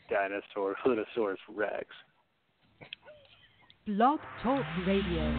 dinosaur, Lunosaurus Rex. Blog Talk Radio.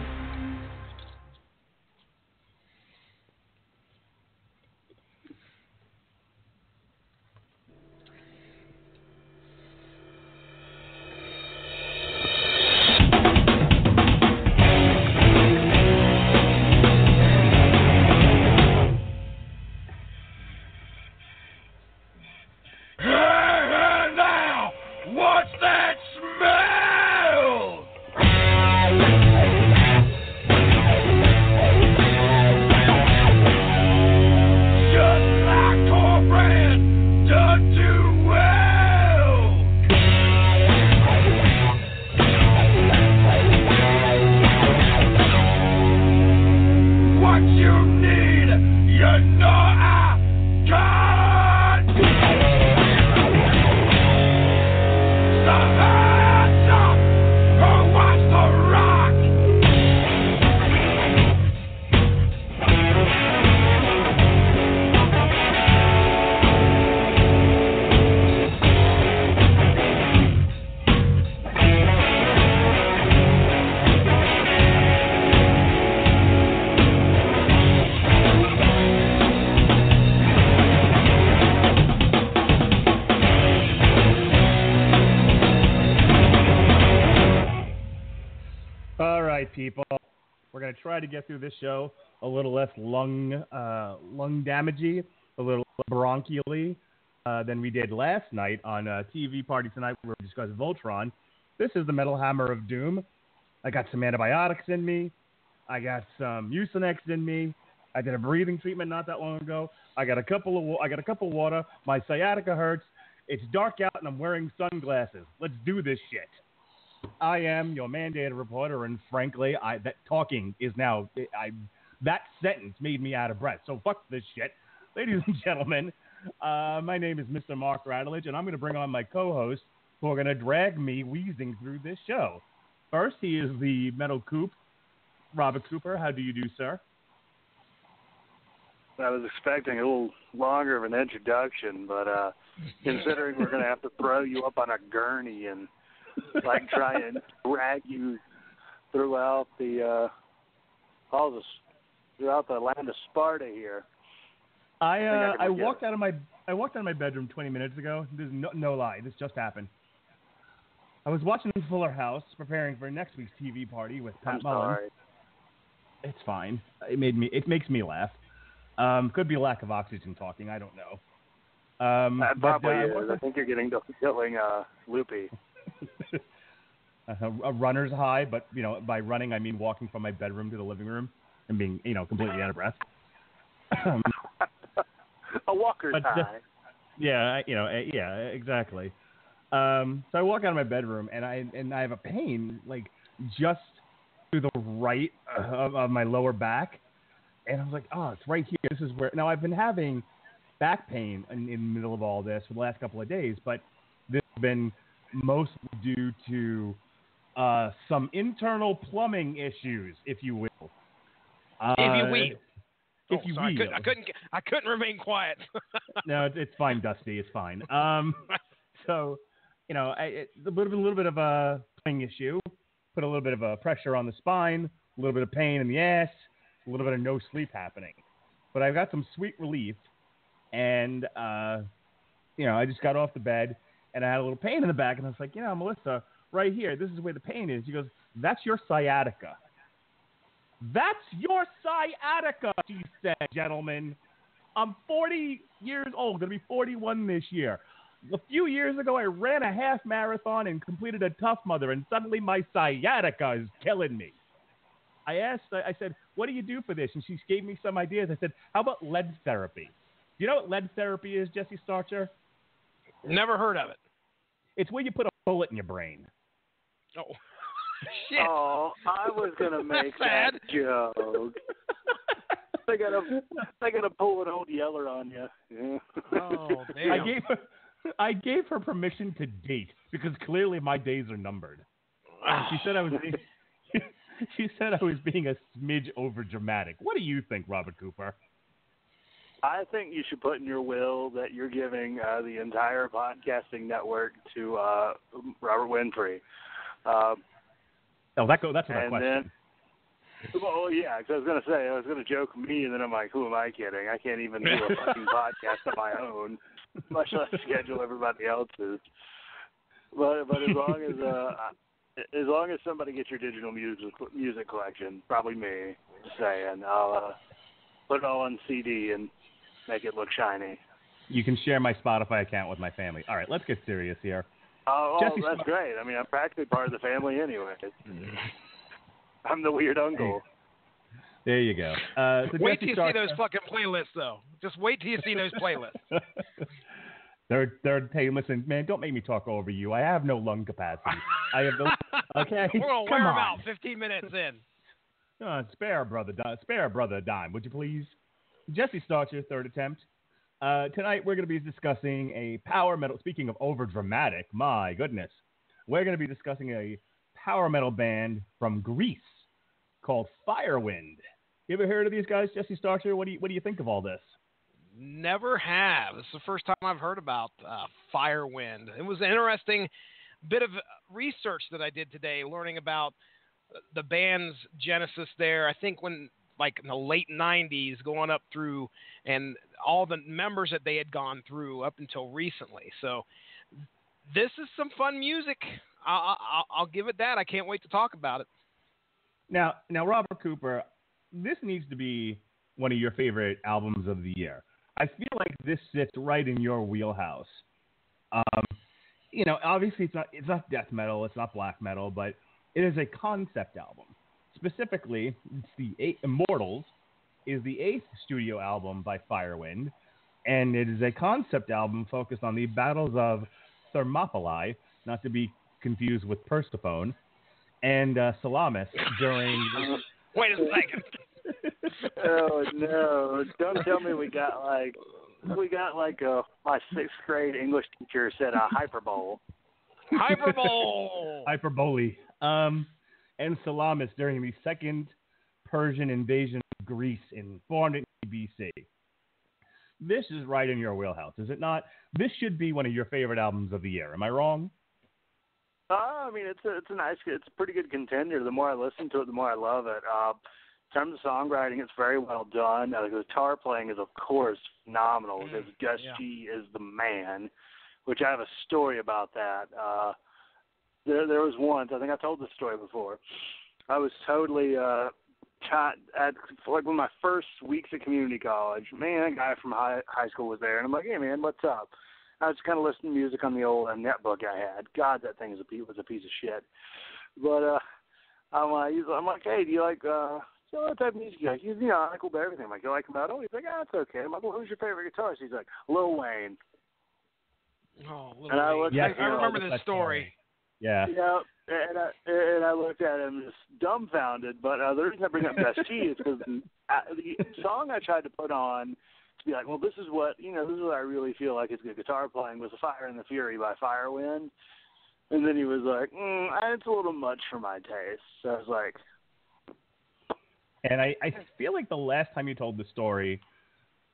People, we're going to try to get through this show a little less lung damagey, a little bronchially than we did last night on TV Party Tonight where we discussed Voltron. This is the Metal Hammer of Doom. I got some antibiotics in me. I got some Mucinex in me. I did a breathing treatment not that long ago. I got a cup of water. My sciatica hurts. It's dark out and I'm wearing sunglasses. Let's do this shit. I am your mandated reporter, and frankly, that sentence made me out of breath. So fuck this shit. Ladies and gentlemen, my name is Mr. Mark Radulich, and I'm going to bring on my co-hosts who are going to drag me wheezing through this show. First, he is the Metal Coop, Robert Cooper. How do you do, sir? I was expecting a little longer of an introduction, but considering we're going to have to throw you up on a gurney and try and drag you throughout the land of Sparta here. I walked out of my bedroom 20 minutes ago. This is no lie. This just happened. I was watching Fuller House, preparing for next week's TV party with Pat Mullen. Sorry. It's fine. It makes me laugh. Could be a lack of oxygen talking. I don't know. Probably is. I think you're getting loopy. A runner's high, but by running I mean walking from my bedroom to the living room and being completely out of breath. A walker's high. Yeah, exactly. So I walk out of my bedroom and I have a pain just to the right of my lower back, and I was like, oh, it's right here. This is where. Now I've been having back pain in the middle of all this for the last couple of days, but this has been mostly due to some internal plumbing issues, if you will. If you will. will. I couldn't remain quiet. No, it's fine, Dusty. It's fine. So, a little bit of a plumbing issue, put a little bit of pressure on the spine, a little bit of pain in the ass, a little bit of no sleep happening. But I've got some sweet relief, and I just got off the bed. And I had a little pain in the back, and I was like, Melissa, right here, this is where the pain is. She goes, that's your sciatica. That's your sciatica, she said, gentlemen. I'm 40 years old, going to be 41 this year. A few years ago, I ran a half marathon and completed a Tough Mudder, and suddenly my sciatica is killing me. I said, what do you do for this? And she gave me some ideas. I said, how about lead therapy? Do you know what lead therapy is, Jesse Starcher? Never heard of it. It's where you put a bullet in your brain. Oh, shit. Oh, I was going to make that joke. They gotta pull an old Yeller on you. Yeah. Oh, damn. I gave her permission to date because clearly my days are numbered. She said I was being a smidge over dramatic. What do you think, Robert Cooper? I think you should put in your will that you're giving the entire podcasting network to Robert Winfrey. That's what I question. Then, well, yeah, because I was going to joke me, and then I'm like, who am I kidding? I can't even do a fucking podcast of my own, much less schedule everybody else's. But as long as somebody gets your digital music collection, probably me, just saying, I'll put it all on CD and make it look shiny. You can share my Spotify account with my family. All right, let's get serious here. Oh, that's great. I mean, I'm practically part of the family anyway. I'm the weird uncle. There you go. So wait till you see those fucking playlists, though. Just wait till you see those playlists. Hey, listen, man, don't make me talk over you. I have no lung capacity. I have the. Okay, we're gonna wear them out 15 minutes in. Spare brother a dime, would you please? Jesse starts your third attempt. Tonight we're going to be discussing a power metal. Speaking of over dramatic, my goodness, we're going to be discussing a power metal band from Greece called Firewind. You ever heard of these guys, Jesse Starcher? What do you think of all this? Never have. This is the first time I've heard about Firewind. It was an interesting bit of research that I did today, learning about the band's genesis there. I think when, like, in the late 90s, going up through, and all the members that they had gone through up until recently. So this is some fun music. I'll give it that. I can't wait to talk about it. Now, Robert Cooper, this needs to be one of your favorite albums of the year. I feel like this sits right in your wheelhouse. Obviously it's not death metal, it's not black metal, but it is a concept album. Specifically, it's the Immortals is the 8th studio album by Firewind, and it is a concept album focused on the battles of Thermopylae, not to be confused with Persephone, and Salamis during... Wait a second. Oh no! Don't tell me we got like my 6th grade English teacher said a hyperbole. Hyperbole. And Salamis during the second Persian invasion of Greece in 400 BC. This is right in your wheelhouse, is it not? This should be one of your favorite albums of the year. Am I wrong? I mean, it's a pretty good contender. The more I listen to it, the more I love it. In terms of songwriting, it's very well done. The guitar playing is, of course, phenomenal because Gus G is the man, which I have a story about that. There was once, I think I told this story before, I was totally at like one of my first weeks at community college. Man, a guy from high school was there, and I'm like, hey, man, what's up? I was kind of listening to music on the old netbook I had. God, that thing was a piece of shit. But I'm like, hey, do you like... So what type of music you like? He's, I like everything. I'm like, you like metal? He's like, it's okay. I'm like, well, who's your favorite guitarist? He's like, Lil Wayne. Oh, Lil Wayne. I remember this story. Yeah. Yeah, and I looked at him just dumbfounded. But the reason I bring up Best G is because the song I tried to put on to be like, well, this is what I really feel like is good guitar playing was The Fire and the Fury by Firewind. And then he was like, it's a little much for my taste. So I was like... And I feel like the last time you told the story,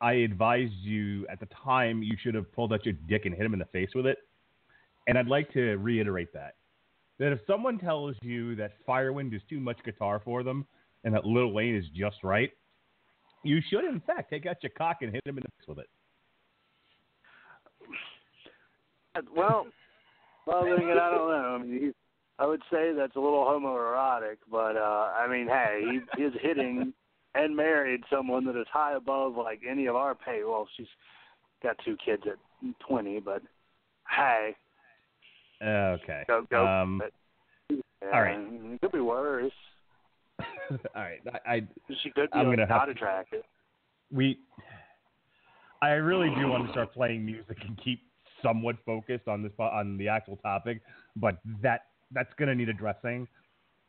I advised you at the time you should have pulled out your dick and hit him in the face with it. And I'd like to reiterate that if someone tells you that Firewind is too much guitar for them and that Lil Wayne is just right, you should, in fact, take out your cock and hit him in the face with it. Well, then again, I don't know. I mean, I would say that's a little homoerotic, but I mean, hey, he's hitting and married someone that is high above like any of our pay. Well, she's got 2 kids at 20, but hey. Okay. Go. Yeah, all right. It could be worse. All right. She could be not attractive. I really do want to start playing music and keep somewhat focused on the actual topic, but that's going to need addressing.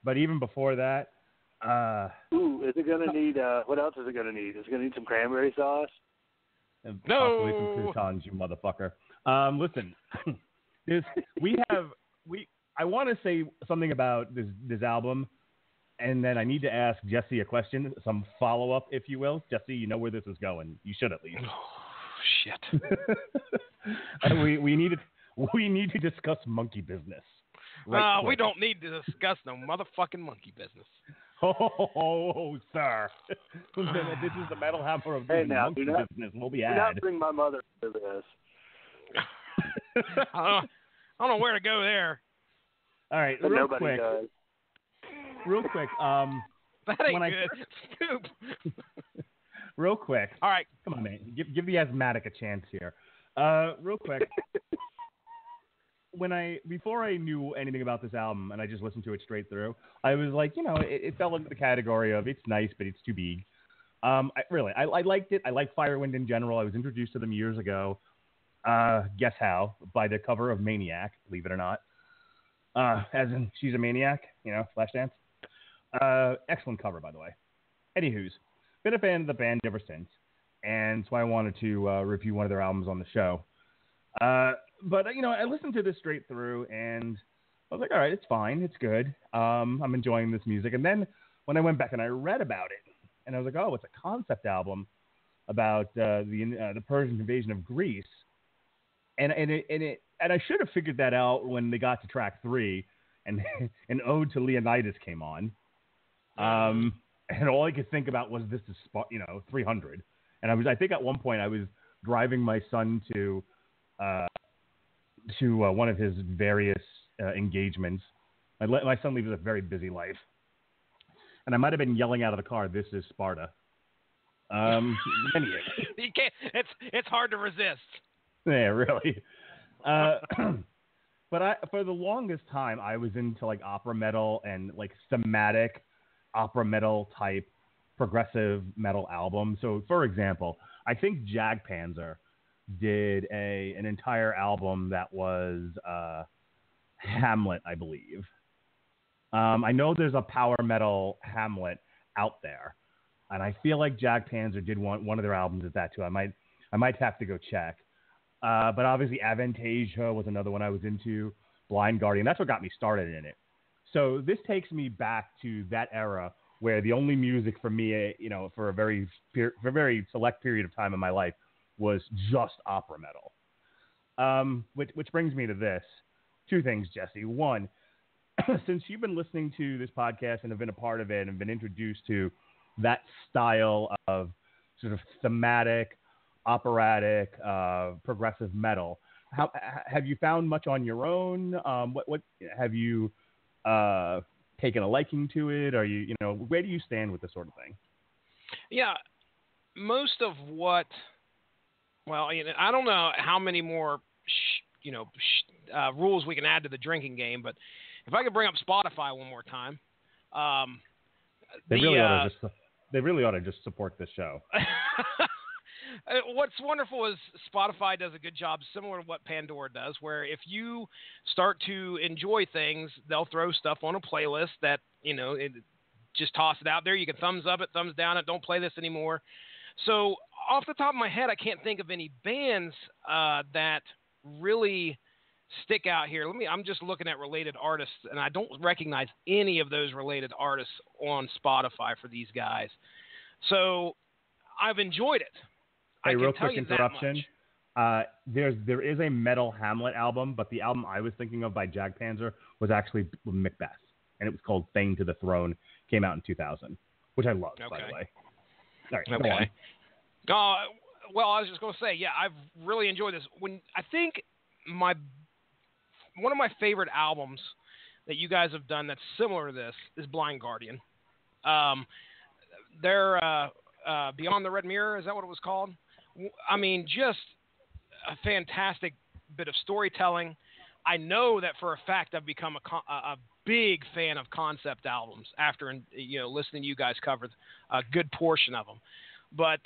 But even before that... is it going to need... what else is it going to need? Is it going to need some cranberry sauce? No! Possibly some croutons, you motherfucker. Listen, I want to say something about this album, And then I need to ask Jesse a question, some follow-up, if you will. Jesse, you know where this is going. You should at least. Oh, shit. we need to discuss monkey business. Right we don't need to discuss no motherfucking monkey business. Oh, sir. This is the Metal Hammer of monkey business. We'll be do not bring my mother to this. I don't know where to go there. All right, but real nobody quick. does. Real quick. That ain't good. Scoop. Real quick. All right. Come on, man. Give the asthmatic a chance here. Real quick. Before I knew anything about this album and I just listened to it straight through, I was like, it fell into the category of it's nice, but it's too big. I liked it. I like Firewind in general. I was introduced to them years ago. Guess how? By the cover of Maniac, believe it or not. As in, she's a maniac, Flashdance. Excellent cover, by the way. Anywho's, been a fan of the band ever since, and so I wanted to review one of their albums on the show. But I listened to this straight through, and I was like, all right, it's fine, it's good. I'm enjoying this music. And then when I went back and I read about it, and I was like, oh, it's a concept album about the Persian invasion of Greece, and I should have figured that out when they got to track 3, and an ode to Leonidas came on. And all I could think about was this is 300, and I think at one point I was driving my son to one of his various engagements. My son leads a very busy life, and I might have been yelling out of the car, "This is Sparta." Anyway. You can't. It's hard to resist. Yeah, really. But for the longest time, I was into like opera metal and like thematic opera metal type progressive metal albums. So, for example, I think Jagdpanzer did an entire album that was Hamlet, I believe. I know there's a power metal Hamlet out there, and I feel like Jagdpanzer did one of their albums at that too. I might have to go check. But obviously Avantasia was another one I was into. Blind Guardian, that's what got me started in it. So this takes me back to that era where the only music for me, for a very select period of time in my life was just opera metal. Which brings me to this. 2 things, Jesse. One, since you've been listening to this podcast and have been a part of it and been introduced to that style of sort of thematic, operatic, progressive metal, how have you found much on your own? What have you taken a liking to it? Are you where do you stand with this sort of thing? Yeah, most of what. Well, I don't know how many more rules we can add to the drinking game, but if I could bring up Spotify one more time, they really ought to just support this show. What's wonderful is Spotify does a good job, similar to what Pandora does, where if you start to enjoy things, they'll throw stuff on a playlist that, just toss it out there. You can thumbs up it, thumbs down it, don't play this anymore. So off the top of my head, I can't think of any bands that really stick out here. I'm just looking at related artists, and I don't recognize any of those related artists on Spotify for these guys. So I've enjoyed it. Hey, real quick interruption. There is a metal Hamlet album, but the album I was thinking of by Jagdpanzer was actually Macbeth, and it was called Thane to the Throne. Came out in 2000, which I loved, by the way. All right, okay. Well, I was just going to say, yeah, I've really enjoyed this. I think one of my favorite albums that you guys have done that's similar to this is Blind Guardian. They're Beyond the Red Mirror, is that what it was called? I mean, just a fantastic bit of storytelling. I know that for a fact I've become a big fan of concept albums after listening to you guys cover a good portion of them. But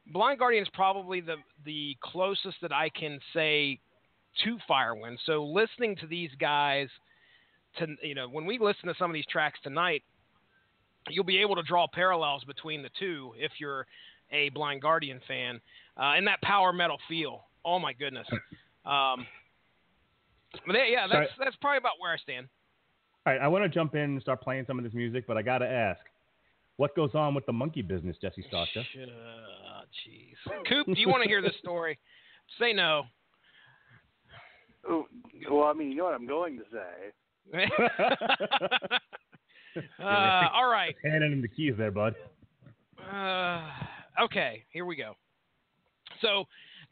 Blind Guardian is probably the closest that I can say to Firewind. So listening to these guys, when we listen to some of these tracks tonight, you'll be able to draw parallels between the two if you're a Blind Guardian fan, and that power metal feel. Oh my goodness. But yeah, that's probably about where I stand. All right, I want to jump in and start playing some of this music, but I got to ask, what goes on with the monkey business, Jesse Stasha? Jeez. Coop, do you want to hear this story? Say no. Oh, well, I mean, you know what I'm going to say. All right. Handing him the keys there, bud. Okay, here we go. So,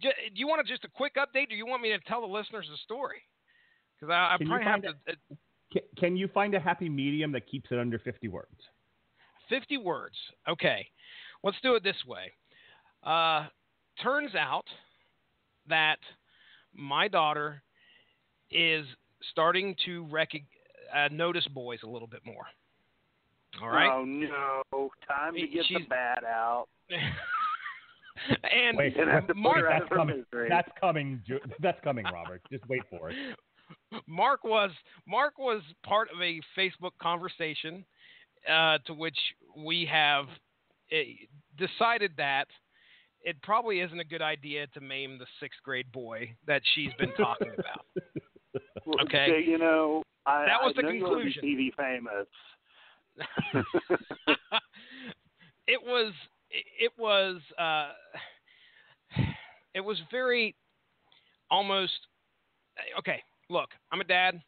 do you want just a quick update, or do you want me to tell the listeners the story? Because I probably have to. Can you find a happy medium that keeps it under 50 words? 50 words. Okay. Let's do it this way. Turns out that my daughter is starting to notice boys a little bit more. All right? Oh, no. Time to get the bat out. And Mark, that's coming, Robert. Just wait for it. Mark was part of a Facebook conversation to which we have decided that it probably isn't a good idea to maim the 6th grade boy that she's been talking about. Okay, so, you know, that was the know conclusion. You TV famous. It was very almost okay. Look, I'm a dad.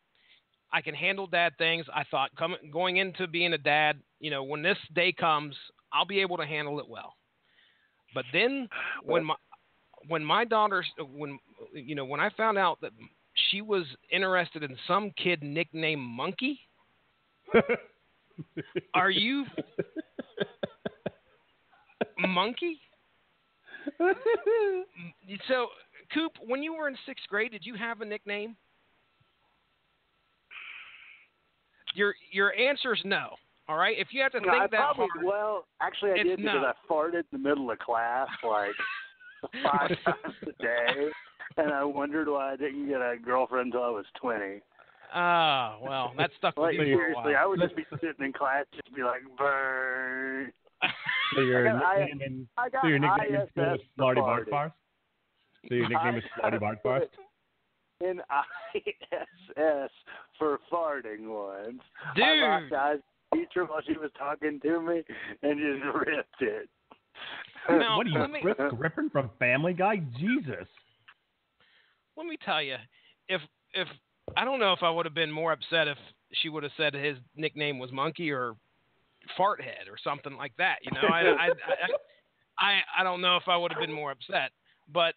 I can handle dad things. I thought going into being a dad, you know, when this day comes, I'll be able to handle it well. But then when my daughter, when I found out that she was interested in some kid nicknamed Monkey, are you Monkey? So, Coop, when you were in 6th grade, did you have a nickname? Your answer is no. All right. If you have to think that hard. Well, actually, I did because I farted in the middle of class like 5 times a day, and I wondered why I didn't get a girlfriend until I was 20. Well, that stuck with you for a while. Seriously, I would just be sitting in class, just be like, burn. So your nickname in school is Smarty Bark Bars? So your nickname is Smarty Bark Bars? In ISS for farting once. Dude. I locked eyes with the teacher while she was talking to me and just ripped it. Now, what are you, Chris Griffin from Family Guy? Jesus. Let me tell you, if I don't know if I would have been more upset if she would have said his nickname was Monkey or Fart Head or something like that. You know, I don't know if I would have been more upset, but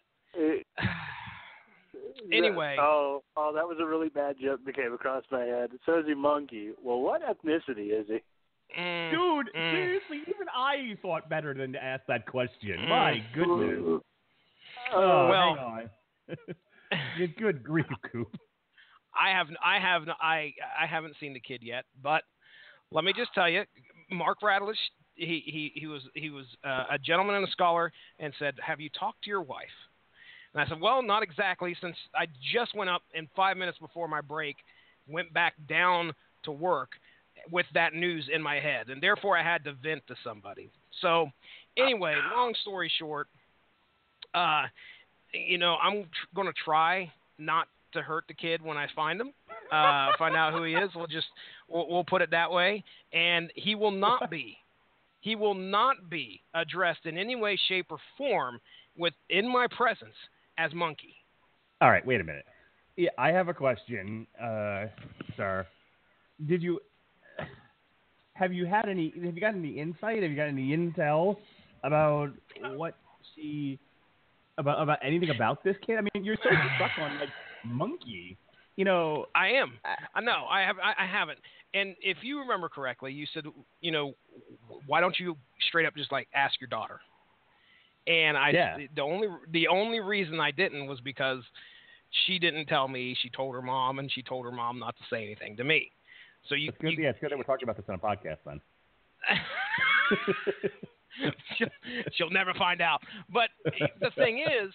anyway. Oh, that was a really bad joke that came across my head. So is he Monkey? Well, what ethnicity is he? Dude, seriously, even I thought better than to ask that question. My goodness. Well, hang on. Good grief, Coop. I haven't seen the kid yet, but let me just tell you, Mark Radulich, he was a gentleman and a scholar, and said, "Have you talked to your wife?" And I said, "Well, not exactly, since I just went up in 5 minutes before my break, went back down to work with that news in my head, and therefore I had to vent to somebody." So, anyway, long story short, you know, I'm going to try not to hurt the kid when I find him, find out who he is. We'll put it that way, and he will not be addressed in any way, shape, or form in my presence as Monkey. All right, wait a minute. Yeah, I have a question, sir. Have you got any insight? Have you got any intel about what about anything about this kid? I mean, you're so stuck on like Monkey. You know, I am. No, I haven't. And if you remember correctly, you said, you know, why don't you straight up just like ask your daughter? And the only reason I didn't was because she didn't tell me. She told her mom, and she told her mom not to say anything to me. So it's good that we're talking about this on a podcast then. she'll never find out. But the thing is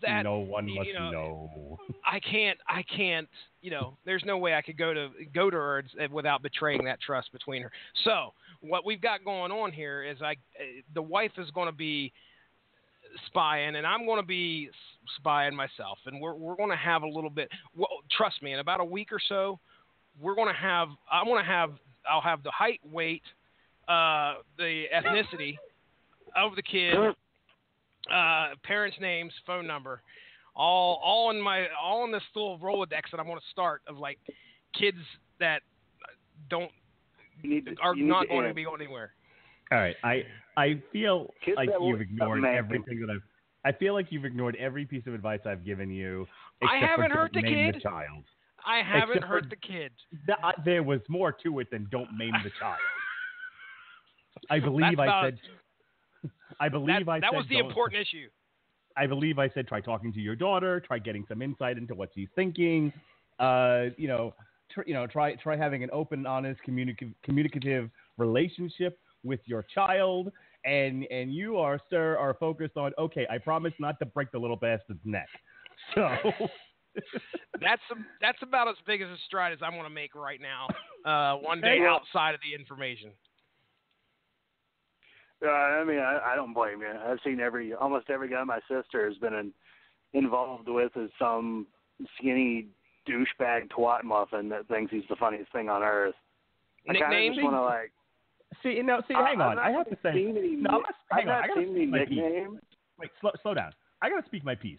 that no one must know. I can't. You know, there's no way I could go to her without betraying that trust between her. So what we've got going on here is the wife is going to be spying, and I'm going to be spying myself, and we're going to have a little bit. Well, trust me, in about a week or so, I'll have the height, weight, the ethnicity of the kid, parents' names, phone number, all in this little Rolodex that I'm going to start of like kids that are not going to be going anywhere. All right, I feel like you've ignored everything that I feel like you've ignored every piece of advice I've given you. I haven't hurt the kid. The child. I haven't hurt the kid. There was more to it than don't maim the child. I believe I said that was the important issue. I believe I said try talking to your daughter, try getting some insight into what she's thinking. Try having an open and honest communicative relationship with your child. And you are focused on, okay, I promise not to break the little bastard's neck. So that's about as big as a stride as I'm going to make right now. One day outside of the information. I don't blame you. I've seen almost every guy my sister has been involved with is some skinny douchebag twat muffin that thinks he's the funniest thing on earth. Nickname? I kind of just want to like. Hang on. I have to say. Hang on. I got to speak my piece. Wait, slow down. I got to speak my piece.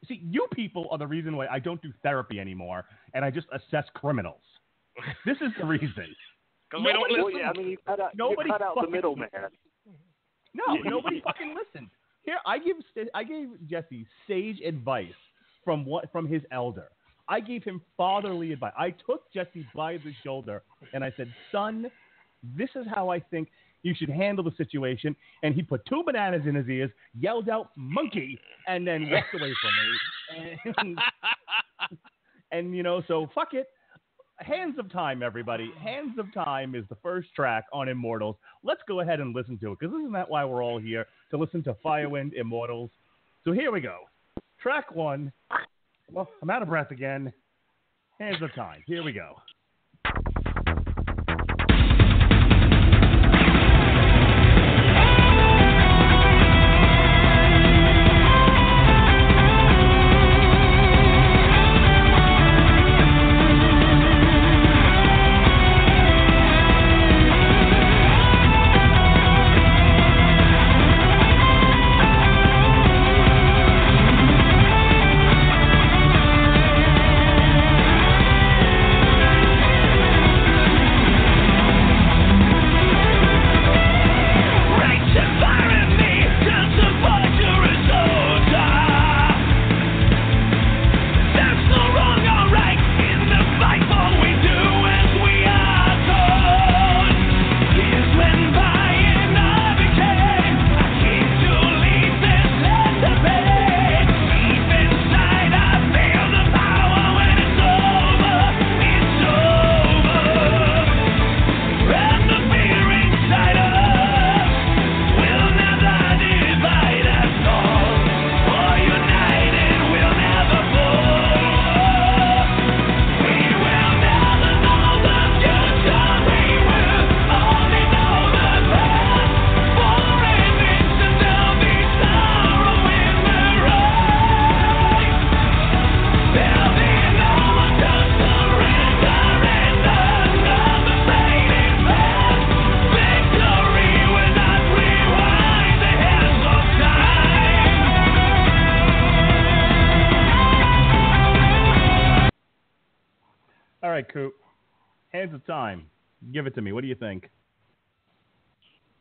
You people are the reason why I don't do therapy anymore, and I just assess criminals. This is the reason. Because we don't listen. Well, yeah, I mean, you cut out the middleman. No, nobody fucking listened. Here, I gave Jesse sage advice from his elder. I gave him fatherly advice. I took Jesse by the shoulder and I said, "Son, this is how I think you should handle the situation." And he put 2 bananas in his ears, yelled out "monkey," and then walked away from me. And so fuck it. Hands of Time, everybody. Hands of Time is the first track on Immortals. Let's go ahead and listen to it, because isn't that why we're all here, to listen to Firewind, Immortals? So here we go. Track 1. Well, I'm out of breath again. Hands of Time. Here we go. Coop. Hands of Time. Give it to me. What do you think?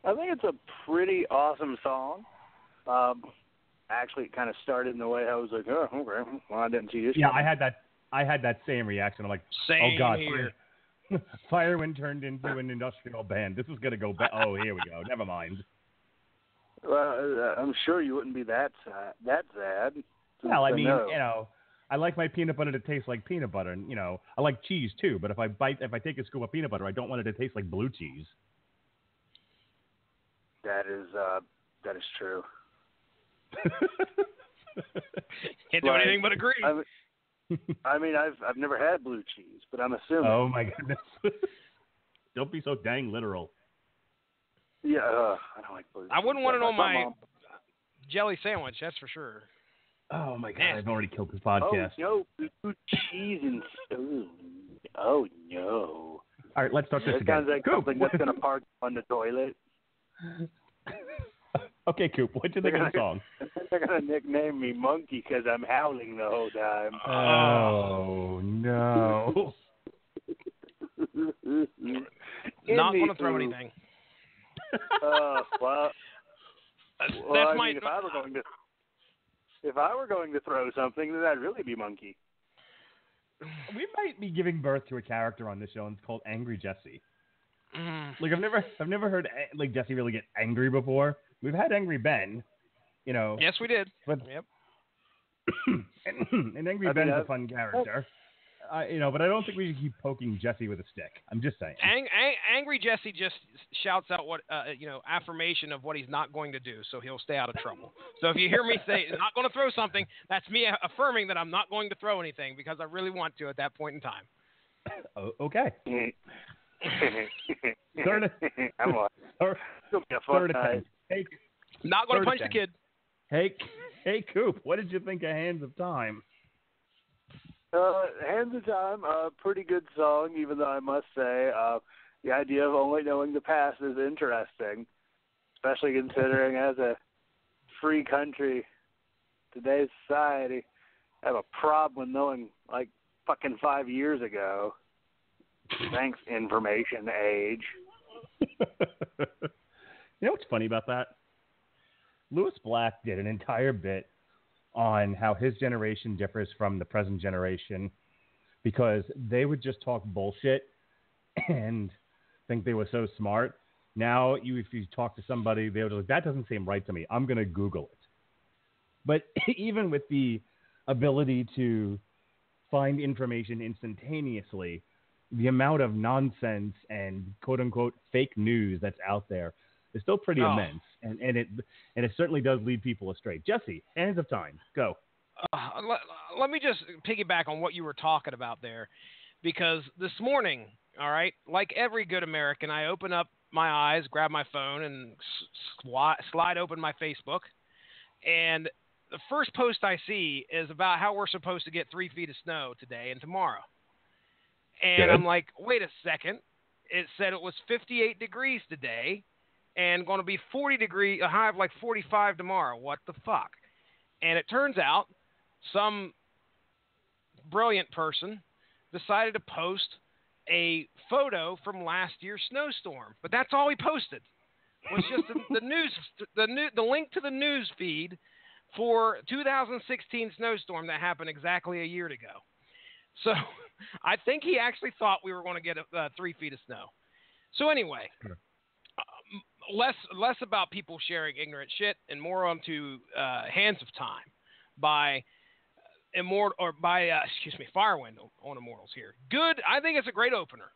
I think it's a pretty awesome song. Actually, it kind of started in the way I was like, oh, okay. Well, I didn't see this. Yeah, I had that same reaction. I'm like, same oh God, here. Firewind turned into an industrial band. This is gonna go bad. Oh, here we go. Never mind. Well, I'm sure you wouldn't be that sad. Well, I mean, I like my peanut butter to taste like peanut butter, and I like cheese too. But if I take a scoop of peanut butter, I don't want it to taste like blue cheese. That is true. Can't do anything but agree. I mean, I've never had blue cheese, but I'm assuming. Oh my goodness! Don't be so dang literal. Yeah, I don't like blue cheese. I wouldn't want it on my jelly sandwich. That's for sure. Oh my God! I've already killed this podcast. Oh no, blue cheese and Oh, no. All right, let's start this It again. sounds like Coop, something that's going to park on the toilet. Okay, Coop, what'd you think of the song? They're going to nickname me Monkey because I'm howling the whole time. Oh, no. Not going to throw anything. Well, That's I my. mean, if I were going to throw something, then I'd really be Monkey. We might be giving birth to a character on this show, and it's called Angry Jesse. Like I've never heard like Jesse really get angry before. We've had Angry Ben, you know. Yes, we did. But, yep. and Angry Ben's a fun character, you know. But I don't think we should keep poking Jesse with a stick. I'm just saying. Angry Jesse just shouts out what affirmation of what he's not going to do, so he'll stay out of trouble. So if you hear me say not going to throw something, that's me affirming that I'm not going to throw anything because I really want to at that point in time. Okay. Third attempt. Hey, not going to punch the kid. Hey, Coop, what did you think of Hands of Time? Hands of Time, a pretty good song, even though I must say the idea of only knowing the past is interesting, especially considering as a free country, today's society, I have a problem with knowing, like, fucking 5 years ago. Thanks, information age. You know what's funny about that? Lewis Black did an entire bit on how his generation differs from the present generation because they would just talk bullshit and think they were so smart. Now, if you talk to somebody, they would be like, that doesn't seem right to me. I'm going to Google it. But even with the ability to find information instantaneously, the amount of nonsense and quote-unquote fake news that's out there is still pretty immense, and it certainly does lead people astray. Jesse, Hands of Time, go. Let me just piggyback on what you were talking about there, because this morning, all right, like every good American, I open up my eyes, grab my phone, and slide open my Facebook, and the first post I see is about how we're supposed to get 3 feet of snow today and tomorrow. And Good. I'm like, wait a second. It said it was 58 degrees today and going to be 40 degrees, a high of like 45 tomorrow. What the fuck? And it turns out some brilliant person decided to post a photo from last year's snowstorm. But that's all he posted. Was just the link to the news feed for 2016 snowstorm that happened exactly a year ago. So I think he actually thought we were going to get 3 feet of snow. So anyway, less about people sharing ignorant shit and more onto Hands of Time by Firewind on Immortals here. Good. I think it's a great opener.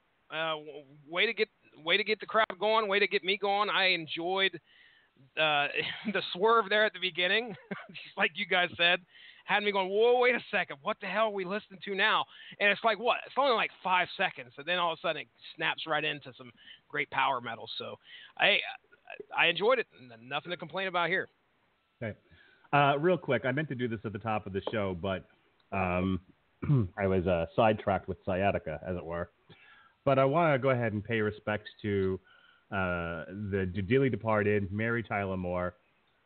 Way to get the crowd going. Way to get me going. I enjoyed the swerve there at the beginning, just like you guys said. Had me going, whoa, wait a second, what the hell are we listening to now? And it's like, what? It's only like 5 seconds, and then all of a sudden it snaps right into some great power metal. So I enjoyed it, and nothing to complain about here. Okay. Real quick, I meant to do this at the top of the show, but I was sidetracked with sciatica, as it were. But I want to go ahead and pay respects to the dearly departed Mary Tyler Moore.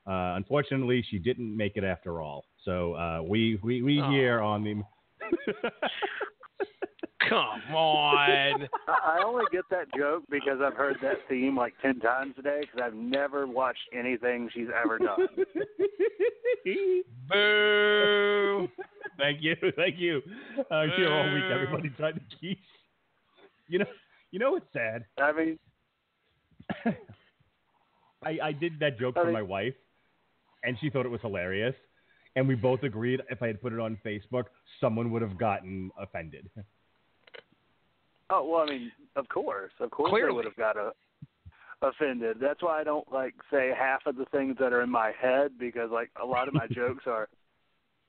Unfortunately, she didn't make it after all. So we here on the Come on. I only get that joke because I've heard that theme like 10 times today because I've never watched anything she's ever done. Boo. Thank you. I'm here all week. Everybody tried to keep. You know what's sad? I mean, I did that joke for my wife, and she thought it was hilarious. And we both agreed if I had put it on Facebook, someone would have gotten offended. Oh, well, I mean, of course Clearly. They would have got offended. That's why I don't, say half of the things that are in my head because, a lot of my jokes are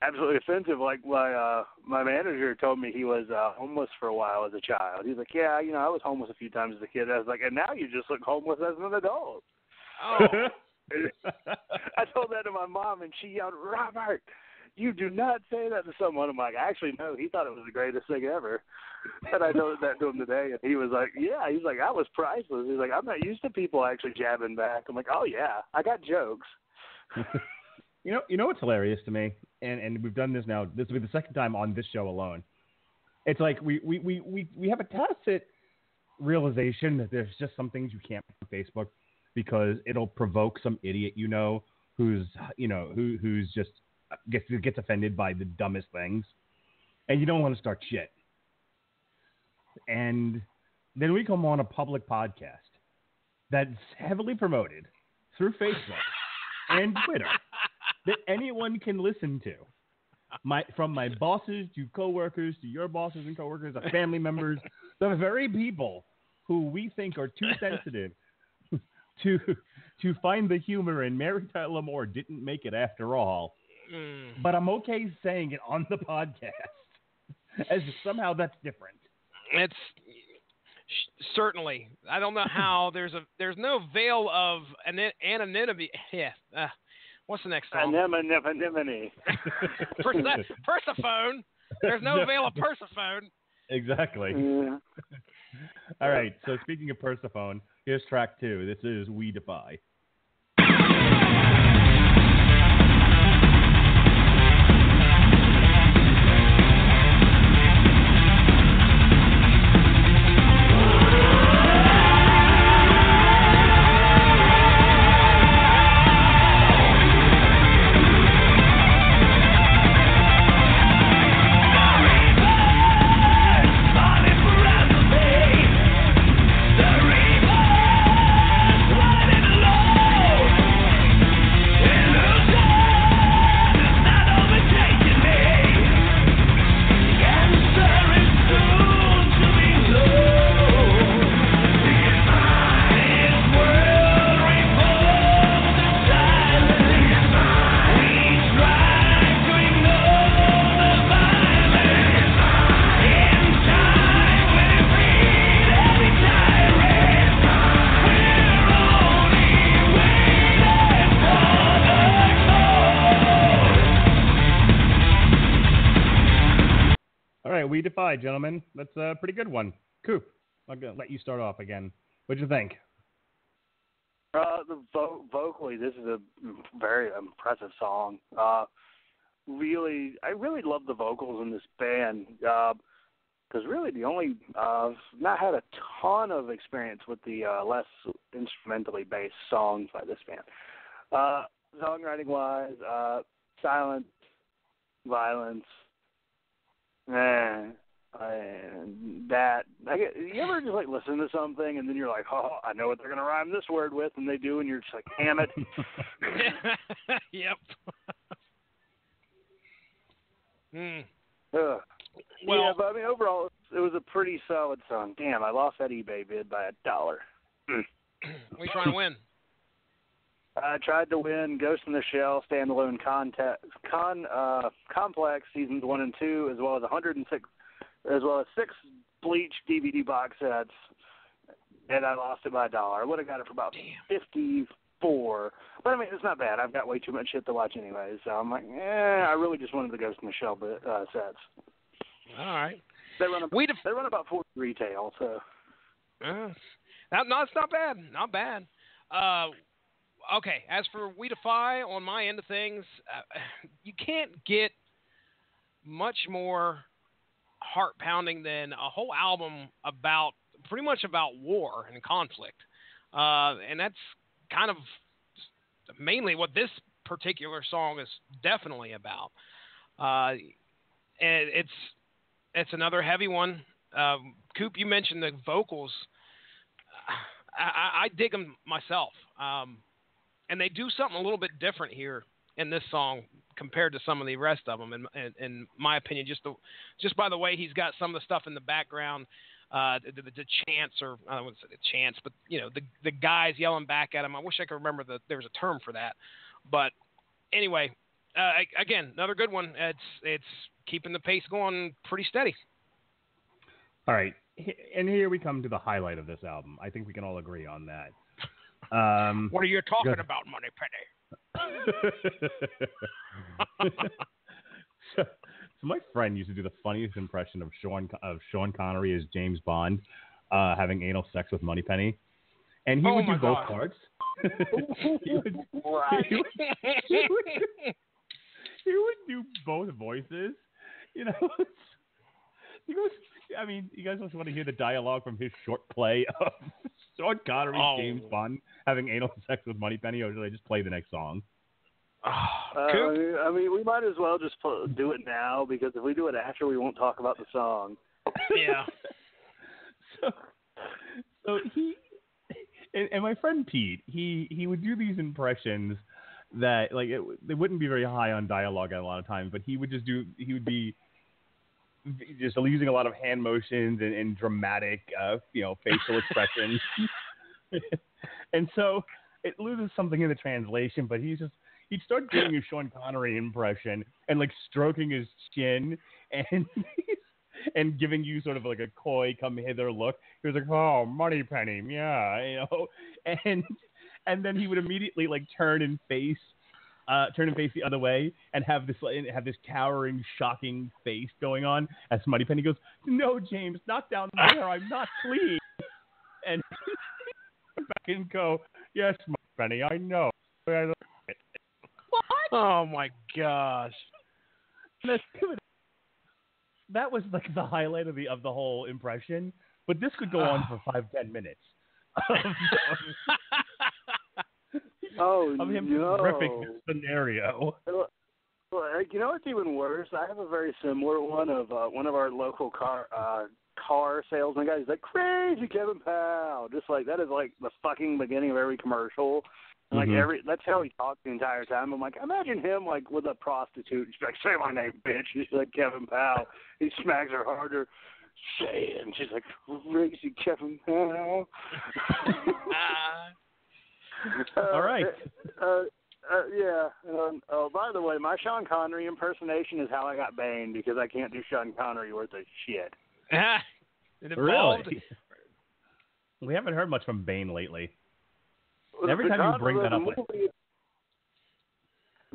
absolutely offensive. Like, my manager told me he was homeless for a while as a child. He's like, yeah, I was homeless a few times as a kid. I was like, and now you just look homeless as an adult. Oh. I told that to my mom, and she yelled, Robert, you do not say that to someone. I'm like, actually, no, he thought it was the greatest thing ever. And I told that to him today, and he was like, yeah. He's like, that was priceless. He's like, I'm not used to people actually jabbing back. I'm like, oh, yeah, I got jokes. You know what's hilarious to me, and we've done this now. This will be the second time on this show alone. It's like we have a tacit realization that there's just some things you can't put on Facebook because it'll provoke some idiot who's just gets offended by the dumbest things, and you don't want to start shit. And then we come on a public podcast that's heavily promoted through Facebook and Twitter that anyone can listen to. From my bosses to coworkers to your bosses and coworkers, to family members, the very people who we think are too sensitive to find the humor in Mary Tyler Moore didn't make it after all. But I'm okay saying it on the podcast, as somehow that's different. It's certainly. I don't know how there's no veil of anonymity. Yeah. What's the next song? Anemone. Persephone. There's no veil of Persephone. Exactly. Yeah. All right. So speaking of Persephone, here's track 2. This is We Defy. We Defy, gentlemen. That's a pretty good one. Coop, I'm going to let you start off again. What'd you think? Vocally, this is a very impressive song. I really love the vocals in this band because really the only I've not had a ton of experience with the less instrumentally based songs by this band. Songwriting wise, silence, violence. And that you ever just like listen to something and then you're like, oh, I know what they're gonna rhyme this word with, and they do, and you're just like, damn it. Yep. Well, yeah, but I mean, overall, it was a pretty solid song. Damn, I lost that eBay bid by $1. What are you trying to win? I tried to win Ghost in the Shell standalone complex seasons 1 and 2, as well as 6 Bleach DVD box sets, and I lost it by $1. I would have got it for about $54, but I mean it's not bad. I've got way too much shit to watch anyway, so I'm like, I really just wanted the Ghost in the Shell sets. All right, they run about $4 retail, so. No, it's not bad. Not bad. Okay, as for We Defy, on my end of things, you can't get much more heart-pounding than a whole album pretty much about war and conflict. And that's kind of mainly what this particular song is definitely about. And it's another heavy one. Coop, you mentioned the vocals. I dig them myself. And they do something a little bit different here in this song compared to some of the rest of them, in my opinion, just by the way he's got some of the stuff in the background, the chants, or I don't want to say the chants, but the guys yelling back at him. I wish I could remember there was a term for that, but anyway, again, another good one. It's keeping the pace going pretty steady. All right, and here we come to the highlight of this album. I think we can all agree on that. What are you talking about, Moneypenny? So my friend used to do the funniest impression of Sean Connery as James Bond having anal sex with Moneypenny, and he would do both parts. he would do both voices. You know, he goes. I mean, you guys also want to hear the dialogue from his short play of Sean Connery, James Bond having anal sex with Moneypenny, or should I just play the next song? I mean, we might as well just do it now, because if we do it after, we won't talk about the song. Yeah. So he and my friend Pete, he would do these impressions that like they wouldn't be very high on dialogue a lot of times, but he would be just using a lot of hand motions and dramatic, facial expressions. And so it loses something in the translation, but he'd start doing a Sean Connery impression and like stroking his chin and giving you sort of like a coy come hither look. He was like, "Oh, Moneypenny, yeah," and then he would immediately like turn and face the other way and have this cowering, shocking face going on as Moneypenny goes, "No, James, not down there. I'm not clean." And back and go, "Yes, Moneypenny, I know." What? Oh my gosh! That was like the highlight of the whole impression. But this could go on for 5-10 minutes. Of him ripping this scenario. Well, you know what's even worse? I have a very similar one of one of our local car salesman guys. He's like, "Crazy Kevin Powell." Just like that is like the fucking beginning of every commercial. And like that's how he talks the entire time. I'm like, imagine him like with a prostitute. She's like, "Say my name, bitch." He's like, "Kevin Powell." He smacks her harder. "Say it." And she's like, "Crazy Kevin Powell." All right. Yeah. By the way, my Sean Connery impersonation is how I got banned, because I can't do Sean Connery worth of shit. Really? We haven't heard much from Bane lately. Every time you bring that up,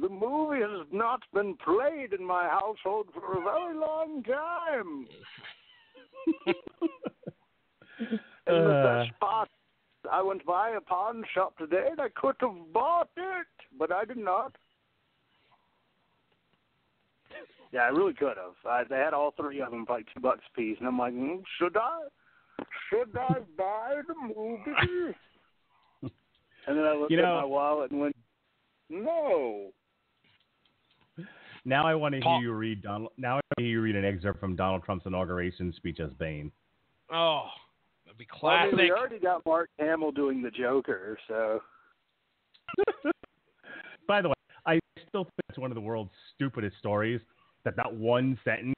the movie has not been played in my household for a very long time. And the best part, I went by a pawn shop today and I could have bought it, but I did not. Yeah, I really could have. They had all three of them for like $2 a piece, and I'm like, should I buy the movie? And then I looked at my wallet and went, no. Now I want to hear you read an excerpt from Donald Trump's inauguration speech as Bane. Oh, that'd be classic. Well, we already got Mark Hamill doing the Joker, so. By the way, I still think it's one of the world's stupidest stories. That one sentence,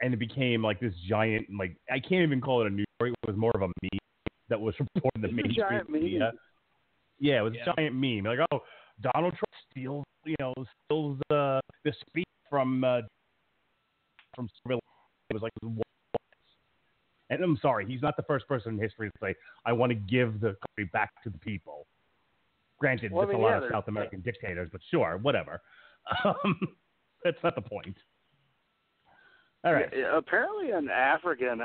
and it became like this giant, like I can't even call it a news story. It was more of a meme that was reported in the mainstream media. Yeah, it was a giant meme. Like, oh, Donald Trump steals the speech from it was like, and I'm sorry, he's not the first person in history to say, "I want to give the country back to the people." Granted, there's a lot of South American dictators, but sure, whatever. That's not the point. All right. Yeah, apparently, an African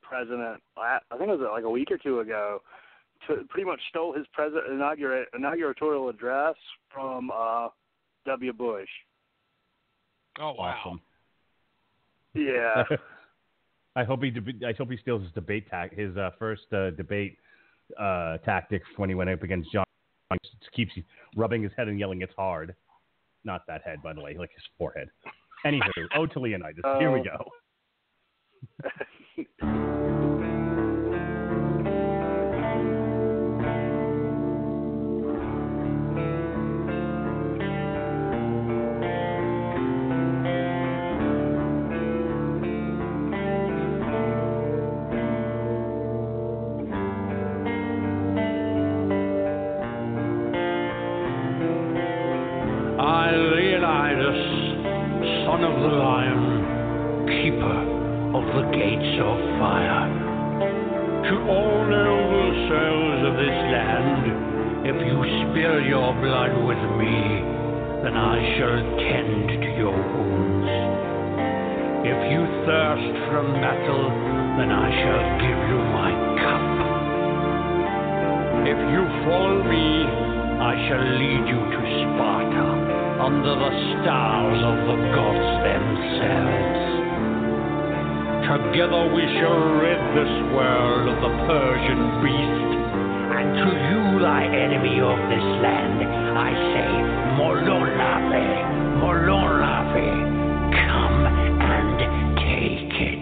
president, I think it was like a week or two ago, pretty much stole his inauguratorial address from W. Bush. Oh, wow. Awesome. Yeah. I hope he steals his his first debate tactic when he went up against John. Just keeps rubbing his head and yelling, "It's hard." Not that head, by the way, like his forehead. Anywho, Ode to Leonidas. Here we go. Son of the Lion, keeper of the gates of fire. To all noble souls of this land, if you spill your blood with me, then I shall tend to your wounds. If you thirst from battle, then I shall give you my cup. If you follow me, I shall lead you to Sparta, under the stars of the gods themselves. Together we shall rid this world of the Persian beast. And to you, thy enemy of this land, I say, Mololafe, Mololafe, come and take it.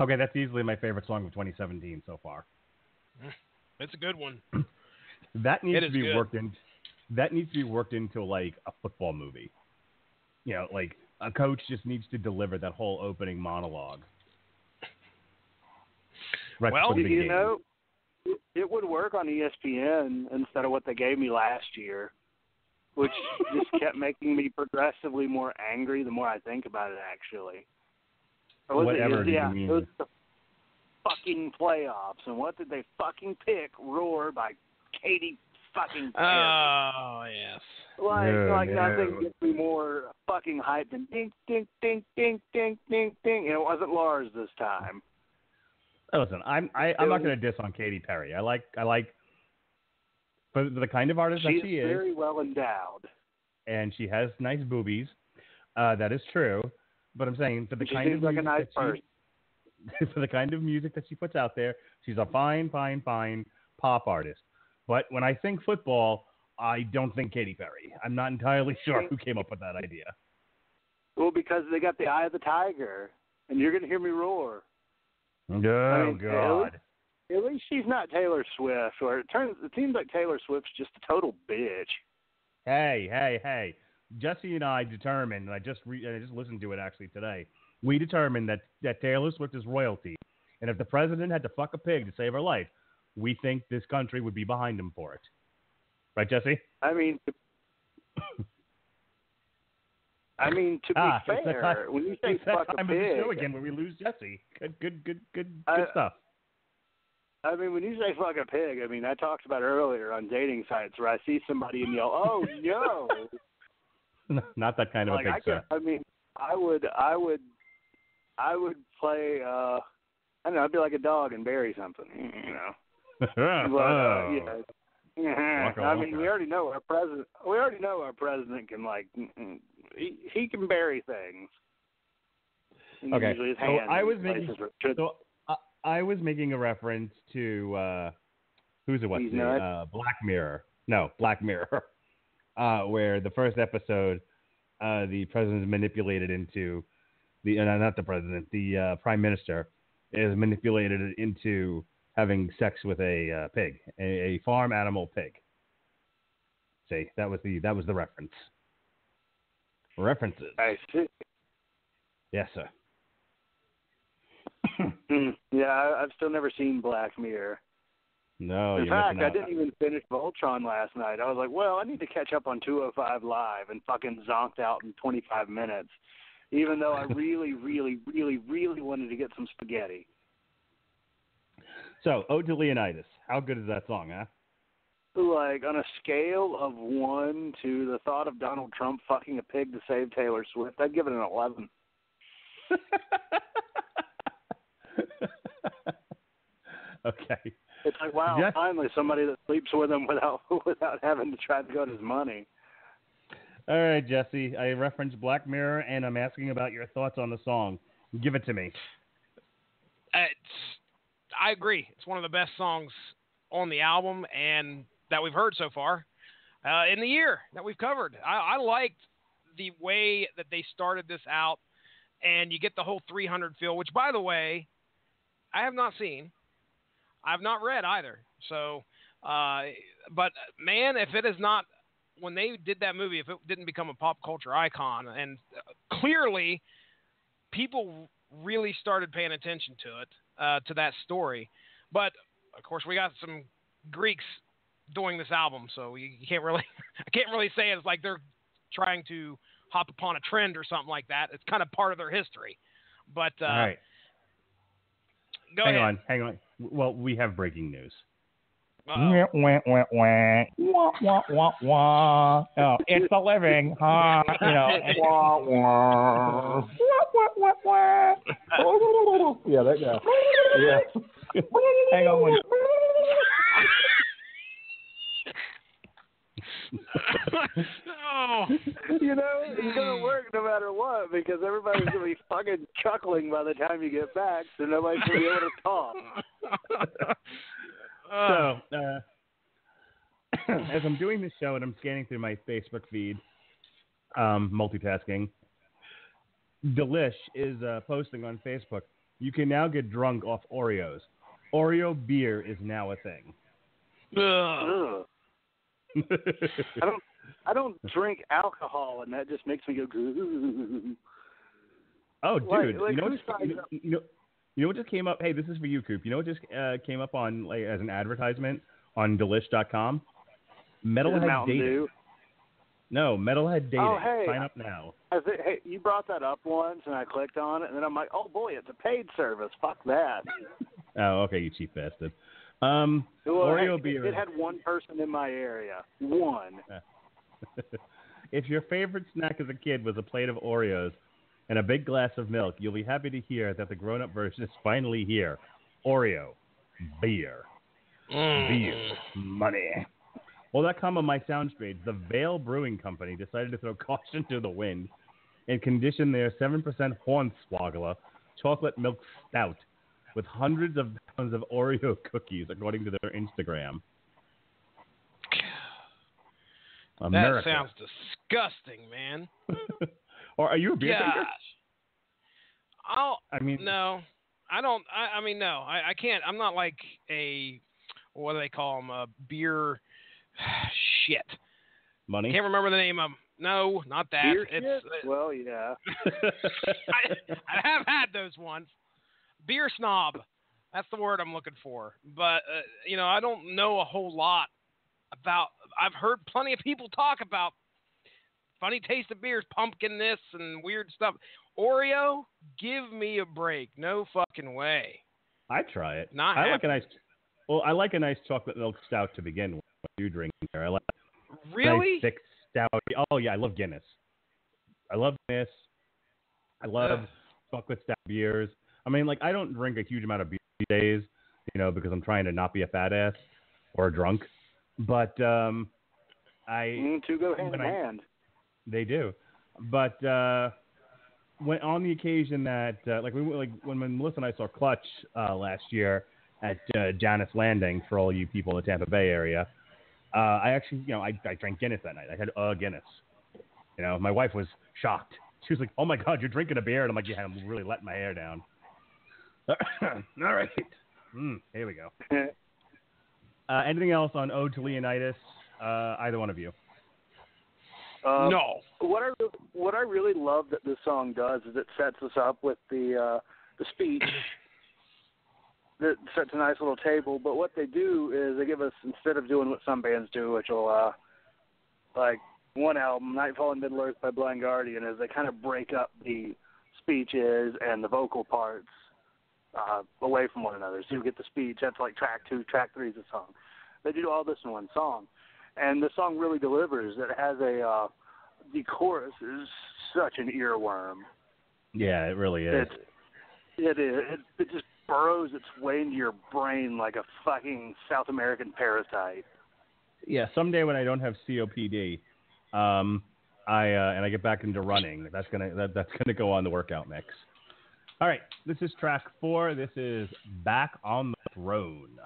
Okay, that's easily my favorite song of 2017 so far. It's a good one. That needs to be good. worked in. That needs to be worked into like a football movie. You know, like a coach just needs to deliver that whole opening monologue. Right Well, before the You game. know, it would work on ESPN instead of what they gave me last year, which just kept making me progressively more angry the more I think about it, actually. Or was Whatever it? do you Yeah, mean? it was the fucking playoffs. And what did they fucking pick? Roar by Katy fucking Perry. Oh, yes. Like No. nothing gets me more fucking hyped than ding, ding, ding, ding, ding, ding, ding. And it wasn't Lars this time. Listen, I'm not going to diss on Katy Perry. I like for the kind of artist that she is, very well endowed. and she has nice boobies. That is true. But I'm saying for the She kind of seems like a music nice that person. for the kind of music that she puts out there, she's a fine pop artist. But when I think football, I don't think Katy Perry. I'm not entirely sure who came up with that idea. Well, because they got the eye of the tiger, and you're going to hear me roar. Oh, God. At least she's not Taylor Swift, or it seems like Taylor Swift's just a total bitch. Hey. Jesse and I determined, and I just listened to it actually today, we determined that Taylor Swift is royalty. And if the president had to fuck a pig to save her life, we think this country would be behind him for it. Right, Jesse? I mean, to be fair, when you say it's that fuck a time of the show pig, again where we lose Jesse. Good stuff. I mean, when you say fuck a pig, I mean, I talked about earlier on dating sites where I see somebody and yell, "Oh no!" Not that kind of like a pig, sir. I mean, I would play. I don't know. I'd be like a dog and bury something, you know. But, I mean, we already know our president. We already know our president can he can bury things. Okay, Usually his so hands I was in making places where it should- I was making a reference to who's it? What's He's the nuts. Black Mirror? No, Black Mirror. where the first episode, the president is manipulated into not the president, the prime minister is manipulated into having sex with a pig, a farm animal pig. See, that was the reference. References. I see. Yes, sir. Yeah, I've still never seen Black Mirror. No, In you're fact, missing I out. didn't even finish Voltron last night. I was like, well, I need to catch up on 205 Live, and fucking zonked out in 25 minutes, even though I really, really, really, really wanted to get some spaghetti. So, Ode to Leonidas. How good is that song, huh? Like, on a scale of 1 to the thought of Donald Trump fucking a pig to save Taylor Swift, I'd give it an 11. Okay. It's like, wow, Yeah. finally somebody that sleeps with him without having to try to get his money. All right, Jesse. I referenced Black Mirror, and I'm asking about your thoughts on the song. Give it to me. I agree. It's one of the best songs on the album and that we've heard so far in the year that we've covered. I liked the way that they started this out, and you get the whole 300 feel, which, by the way, I have not seen. I've not read either. So, but man, if it is not, when they did that movie, if it didn't become a pop culture icon, and clearly people really started paying attention to it, to that story. But of course, we got some Greeks doing this album, so you can't really, I can't really say it's like they're trying to hop upon a trend or something like that. It's kind of part of their history. But All right. Go ahead. Hang on. Well, we have breaking news. Uh-oh. Oh, it's a living, huh? You know. Yeah, that guy. Yeah. Hang on one. Oh. You know, it's going to work no matter what, because everybody's going to be fucking chuckling by the time you get back, so nobody's going to be able to talk. So, as I'm doing this show and I'm scanning through my Facebook feed, multitasking, Delish is posting on Facebook, you can now get drunk off Oreos. Oreo beer is now a thing. Ugh. I don't drink alcohol, and that just makes me go. Goo. Oh, dude! Like, you know what just came up? Hey, this is for you, Coop. You know what just came up on like as an advertisement on Delish.com? Metalhead Dating. Dew? No, Metalhead Dating. Oh, hey. Sign up now. Hey, you brought that up once, and I clicked on it, and then I'm like, oh boy, it's a paid service. Fuck that. Oh, okay, you cheap bastard. Well, Oreo beer. It had one person in my area. One. If your favorite snack as a kid was a plate of Oreos and a big glass of milk, you'll be happy to hear that the grown-up version is finally here. Oreo beer. Beer. Money. Well, that come on my sound strange. The Vale Brewing Company decided to throw caution to the wind and condition their 7% Hornswoggle chocolate milk stout with hundreds of pounds of Oreo cookies, according to their Instagram. America. That sounds disgusting, man. Or are you a beer drinker? No. I don't. I mean, no. I can't. I'm not like a, what do they call them? A beer. Shit. Money? Can't remember the name of them. No, not that. Beer shit? Well, yeah. I have had those once. Beer snob. That's the word I'm looking for. But, I don't know a whole lot about. I've heard plenty of people talk about funny taste of beers, pumpkin this and weird stuff. Oreo, give me a break. No fucking way. I try it. I like a nice chocolate milk stout to begin with. What do you drink there? I like really nice, thick stout. Oh yeah, I love Guinness. I love chocolate stout beers. I mean, like I don't drink a huge amount of beer these days, because I'm trying to not be a fat ass or a drunk. But two go hand in hand. They do. But when on the occasion that when Melissa and I saw Clutch last year at Janus Landing, for all you people in the Tampa Bay area, I actually, I drank Guinness that night. I had a Guinness. My wife was shocked. She was like, "Oh my God, you're drinking a beer," and I'm like, "Yeah, I'm really letting my hair down." All right, here we go. Anything else on Ode to Leonidas? Either one of you? No. What I really love that this song does is it sets us up with the speech that sets a nice little table. But what they do is they give us, instead of doing what some bands do, which will like one album, Nightfall in Middle Earth by Blind Guardian, is they kind of break up the speeches and the vocal parts away from one another. So you get the speech, that's like track 2, track 3 is a song. They do all this in one song. And the song really delivers. It has the chorus is such an earworm. Yeah, it really is. It is. It just burrows its way into your brain like a fucking South American parasite. Yeah, someday when I don't have COPD, and I get back into running, that's gonna go on the workout mix. All right, this is track 4. This is Back on the Throne.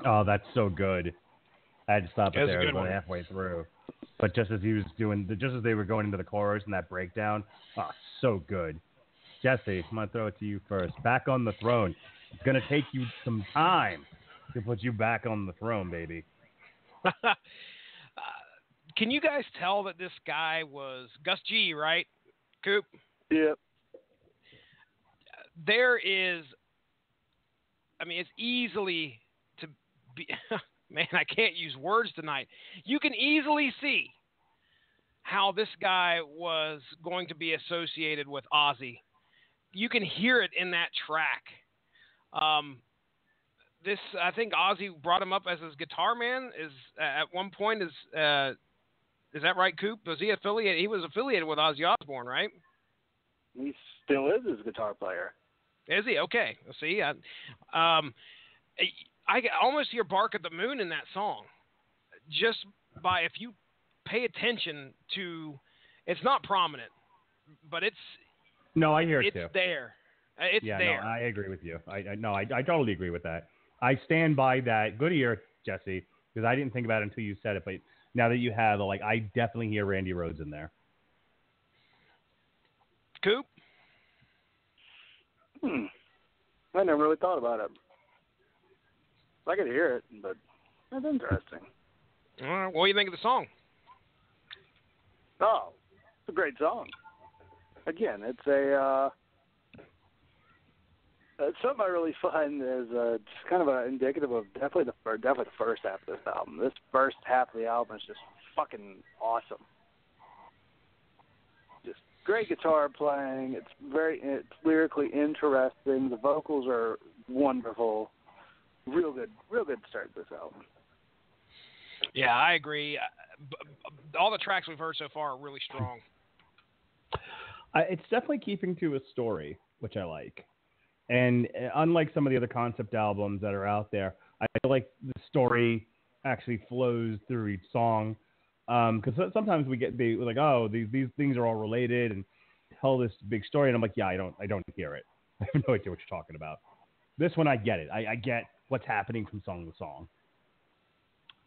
Oh, that's so good. I had to stop it there about halfway through. But just as they were going into the chorus and that breakdown, so good. Jesse, I'm going to throw it to you first. Back on the Throne. It's going to take you some time to put you back on the throne, baby. Can you guys tell that this guy was Gus G, right? Coop? Yep. There is, it's easily to be, man, I can't use words tonight. You can easily see how this guy was going to be associated with Ozzy. You can hear it in that track. I think Ozzy brought him up as his guitar man. At one point, is that right, Coop? Was he affiliated? He was affiliated with Ozzy Osbourne, right? He still is his guitar player. Is he? Okay. See, I almost hear "Bark at the Moon" in that song. Just by, if you pay attention to, it's not prominent, but it's. No, I hear it it's too. There. It's there. No, I agree with you. I totally agree with that. I stand by that. Good ear, Jesse, because I didn't think about it until you said it. But now that you have, I definitely hear Randy Rhoads in there. Coop? I never really thought about it. I could hear it, but that's interesting. All right, what do you think of the song? Oh, it's a great song. Again, it's something I really find is just kind of indicative of definitely the first half of this album. This first half of the album is just fucking awesome. Just great guitar playing. It's lyrically interesting. The vocals are wonderful. Real good start to this album. Yeah, I agree. All the tracks we've heard so far are really strong. It's definitely keeping to a story, which I like. And unlike some of the other concept albums that are out there, I feel like the story actually flows through each song. Because sometimes we get like, oh, these things are all related and tell this big story, and I'm like, yeah, I don't hear it. I have no idea what you're talking about. This one, I get it. I get what's happening from song to song.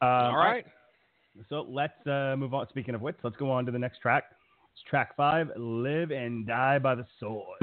All right. So let's move on. Speaking of which, let's go on to the next track. It's track 5, Live and Die by the Sword.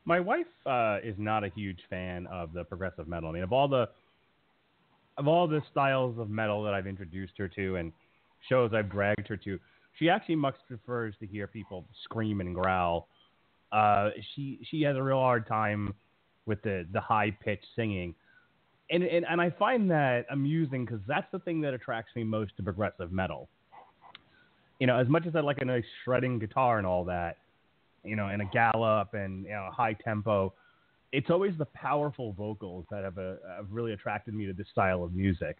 My wife is not a huge fan of the progressive metal. I mean, of all the styles of metal that I've introduced her to, and shows I've dragged her to, she actually much prefers to hear people scream and growl. She has a real hard time with the high pitched singing, and I find that amusing because that's the thing that attracts me most to progressive metal. You know, as much as I like a nice shredding guitar and all that, you know, and a gallop and, you know, high tempo, it's always the powerful vocals that have really attracted me to this style of music.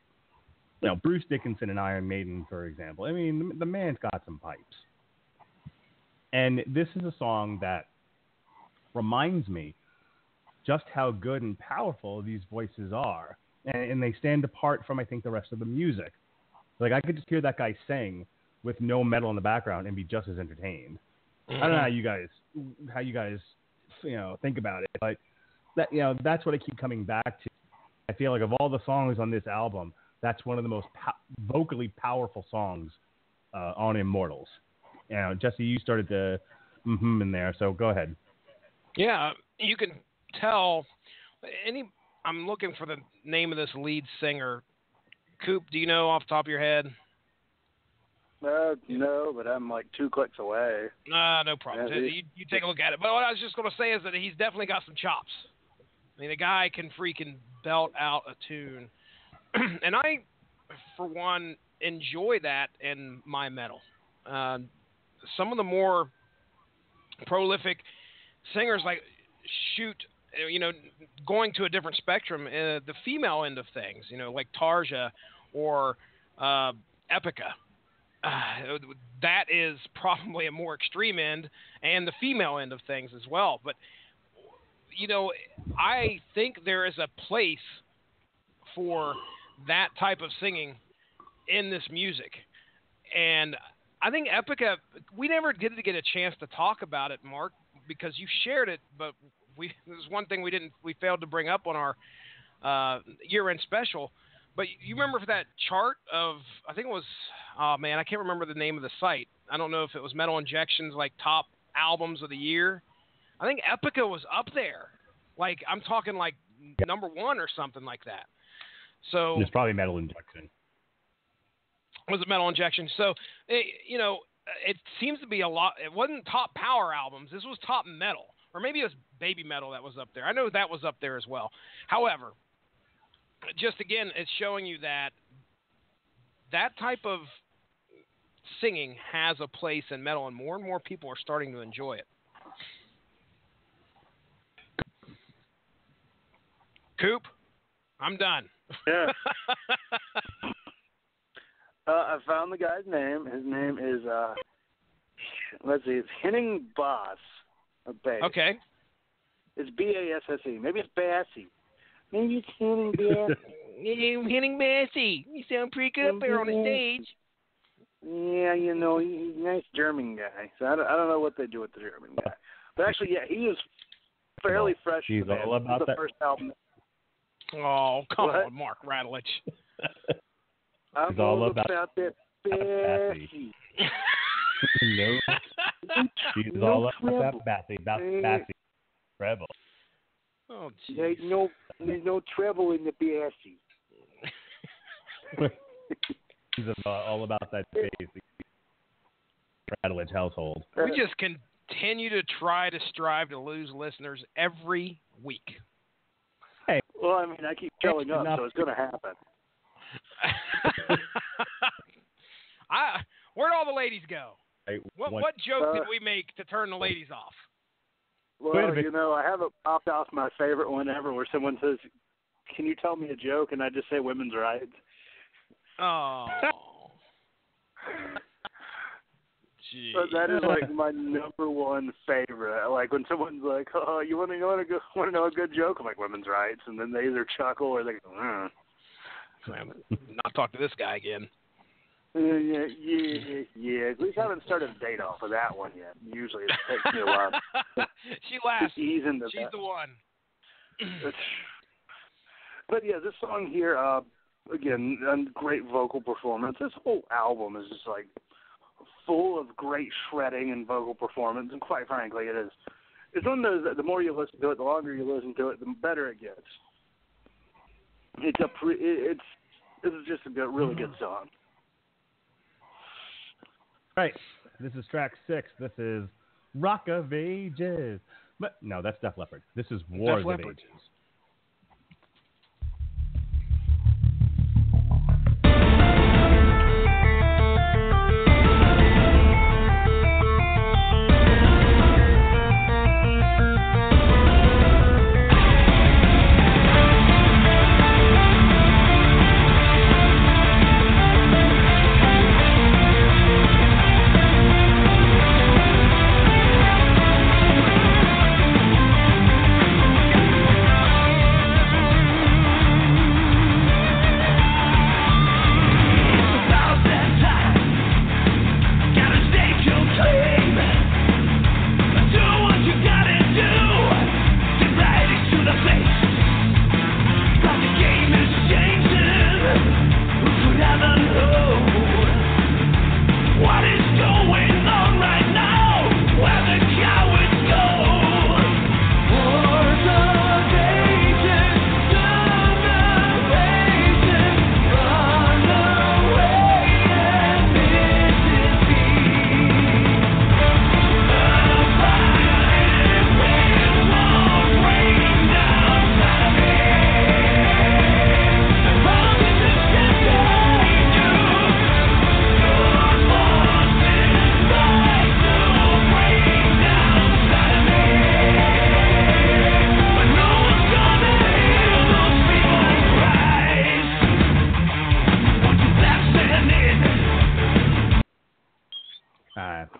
You know, Bruce Dickinson and Iron Maiden, for example. I mean, the man's got some pipes. And this is a song that reminds me just how good and powerful these voices are. And they stand apart from, I think, the rest of the music. Like, I could just hear that guy sing with no metal in the background and be just as entertained. I don't know how you guys, you know, think about it, but that, you know, that's what I keep coming back to. I feel like of all the songs on this album, that's one of the most vocally powerful songs on Immortals. You know, Jesse, you started the in there, so go ahead. Yeah, you can tell. I'm looking for the name of this lead singer. Coop, do you know off the top of your head? No, but I'm like 2 clicks away. No problem. You take a look at it. But what I was just going to say is that he's definitely got some chops. I mean, the guy can freaking belt out a tune. And I, for one, enjoy that in my metal. Some of the more prolific singers like shoot, you know, going to a different spectrum, the female end of things, you know, like Tarja or Epica. That is probably a more extreme end, and the female end of things as well. But, you know, I think there is a place for that type of singing in this music. And I think Epica, we never did get a chance to talk about it, Mark, because you shared it, but there's one thing we failed to bring up on our year-end special. But you remember for that chart of, I think it was, oh man, I can't remember the name of the site. I don't know if it was Metal Injection's like top albums of the year. I think Epica was up there. Like, I'm talking like number 1 or something like that. So it's probably Metal Injection. Was it Metal Injection? So, you know, it seems to be a lot. It wasn't top power albums. This was top metal. Or maybe it was Baby Metal that was up there. I know that was up there as well. However, just again, it's showing you that that type of singing has a place in metal, and more people are starting to enjoy it. Coop, I'm done. Yeah. I found the guy's name. His name is, let's see, it's Henning Bass. Okay. It's B-A-S-S-E. Maybe it's Bassy. Maybe it's Henning Bass. Henning Bassy. You sound pretty good up there on the stage. Yeah, you know, he's a nice German guy. So I don't know what they do with the German guy. But actually, yeah, he is fairly fresh. He's all about that. First album. Oh, come on, Mark Radulich. I'm all about that Bassy. No. He's all about that Bassy. Treble. Oh, geez. There's no treble in the Bassy. He's all about that Bassy. Radulich household. We just continue to strive to lose listeners every week. Hey, well, I mean, I keep showing up, so it's going to happen. Where'd all the ladies go? Hey, what joke did we make to turn the ladies off? Well, you know, I haven't popped off my favorite one ever where someone says, "Can you tell me a joke?" And I just say women's rights. Oh. Gee. But that is like my number one favorite. Like when someone's like, "Oh, you want to know a good joke?" I'm like, "Women's rights," and then they either chuckle or they go, Not talk to this guy again. Yeah. At least I haven't started a date off with that one yet. Usually it takes me a while. She laughs. She's the one. But yeah, this song here, again, a great vocal performance. This whole album is just like full of great shredding and vocal performance, and quite frankly, it is. It's one of those that the more you listen to it, the longer you listen to it, the better it gets. This is just a really good song. Right. This is track 6. This is Rock of Ages. But no, that's Def Leppard. This is Wars of Ages.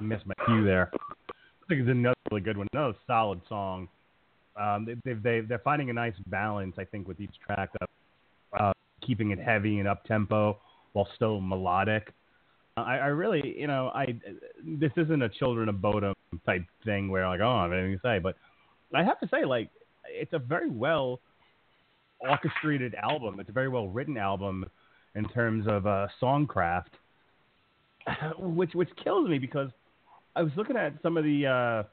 Missed my cue there. I think it's another really good one. Another solid song. They're finding a nice balance, I think, with each track of keeping it heavy and up tempo while still melodic. I really, this isn't a Children of Bodom type thing where like, oh, I have anything to say, but I have to say, like, it's a very well orchestrated album. It's a very well written album in terms of songcraft, which kills me because I was looking at some of the. I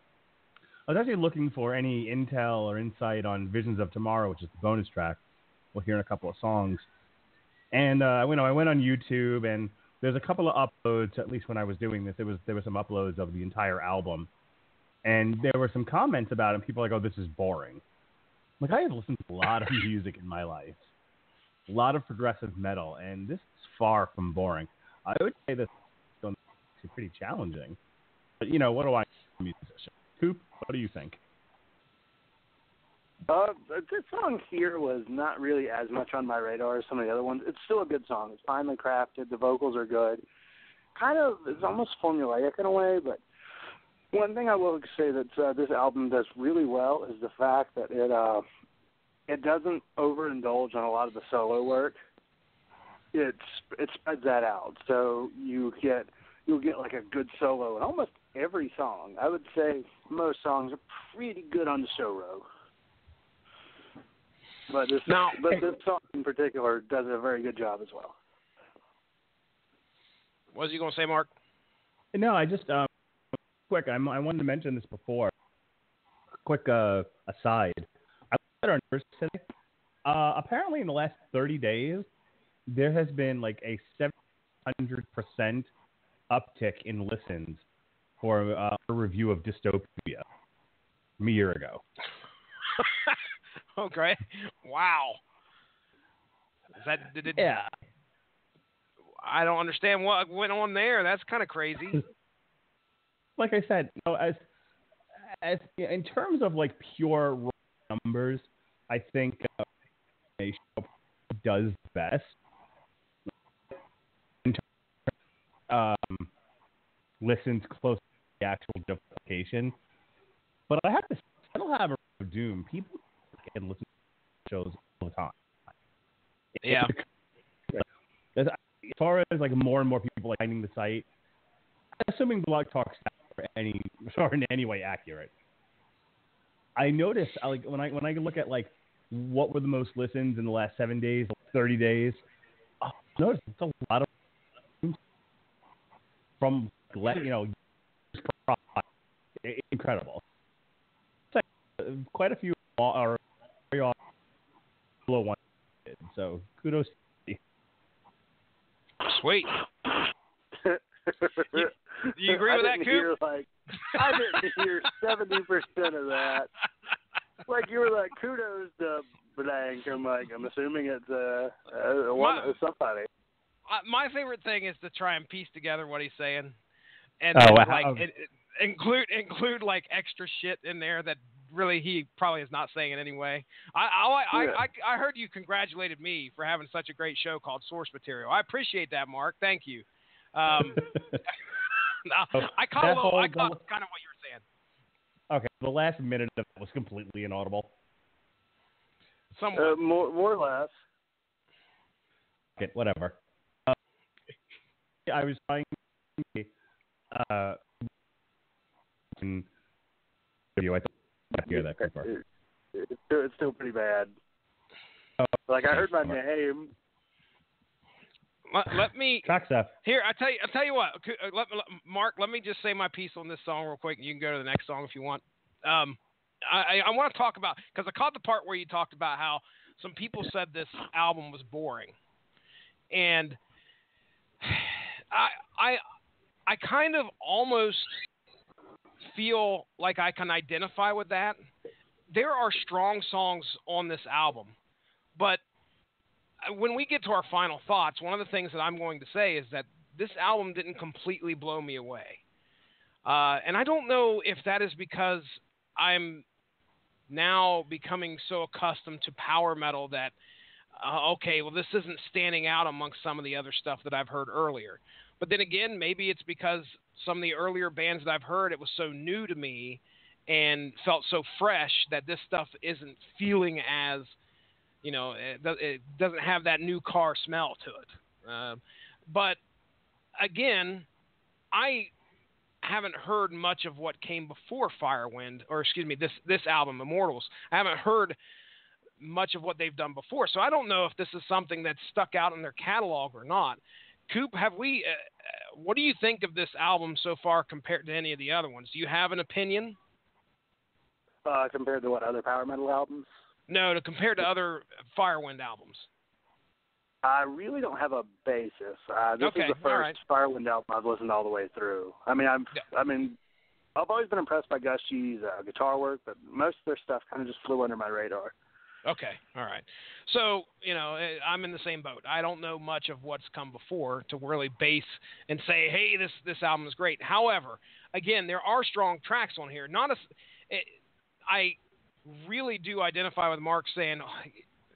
was actually looking for any intel or insight on Visions of Tomorrow, which is the bonus track. We'll hear in a couple of songs, and I went on YouTube, and there's a couple of uploads. At least when I was doing this, there were some uploads of the entire album, and there were some comments about it. And people were like, "Oh, this is boring." Like, I have listened to a lot of music in my life, a lot of progressive metal, and this is far from boring. I would say this is pretty challenging. But, what do I know, musician? Coop, what do you think? This song here was not really as much on my radar as some of the other ones. It's still a good song. It's finely crafted. The vocals are good. It's almost formulaic in a way, but one thing I will say that this album does really well is the fact that it doesn't overindulge on a lot of the solo work. It spreads that out, so you'll get like a good solo in almost every song. I would say most songs are pretty good on the solo, but this song in particular does a very good job as well. What was you going to say, Mark? No, I just quick. I wanted to mention this before. Quick aside. I looked at our numbers today. Apparently, in the last 30 days, there has been like a 700% uptick in listens for a review of Dystopia from a year ago. Okay. Wow. Yeah. I don't understand what went on there. That's kind of crazy. Like I said, as in terms of like pure numbers, I think does best. Listens close to the actual duplication, but I have to say, I don't have a Doom. People can listen to shows all the time. Yeah. As far as like more and more people like finding the site, assuming Blog Talk stats are in any way accurate, I noticed like when I look at like what were the most listens in the last 7 days, 30 days, I noticed it's a lot of from incredible. It's like quite a few are very below one, so kudos to you. Sweet. Do you agree with that, Coop? I didn't hear 70% of that. Like, you were like, kudos to blank. I'm assuming it's somebody. My favorite thing is to try and piece together what he's saying, and include like extra shit in there that really he probably is not saying it anyway. I heard you congratulated me for having such a great show called Source Material. I appreciate that, Mark. Thank you. I caught kind of what you were saying. Okay, the last minute of it was completely inaudible. Somewhat. More or less. Okay, whatever. I was trying to I hear that before. It's still pretty bad. Like, I heard my name. Let me track stuff. Here, I tell you what, Mark. Let me just say my piece on this song real quick, and you can go to the next song if you want. I want to talk about, because I caught the part where you talked about how some people said this album was boring, and I kind of almost feel like I can identify with that. There are strong songs on this album, but when we get to our final thoughts, one of the things that I'm going to say is that this album didn't completely blow me away. And I don't know if that is because I'm now becoming so accustomed to power metal that, okay, well, this isn't standing out amongst some of the other stuff that I've heard earlier. But then again, maybe it's because some of the earlier bands that I've heard, it was so new to me and felt so fresh that this stuff isn't feeling as, it doesn't have that new car smell to it. But again, I haven't heard much of what came before Firewind, or excuse me, this album, Immortals. I haven't heard much of what they've done before, so I don't know if this is something that's stuck out in their catalog or not. Coop, what do you think of this album so far compared to any of the other ones? Do you have an opinion? Compared to what, other power metal albums? No, compared to other Firewind albums. I really don't have a basis. This is the first Firewind album I've listened all the way through. I've always been impressed by Gus G's guitar work, but most of their stuff kind of just flew under my radar. Okay, all right. So, I'm in the same boat. I don't know much of what's come before to really base and say, hey, this album is great. However, again, there are strong tracks on here. I really do identify with Mark saying,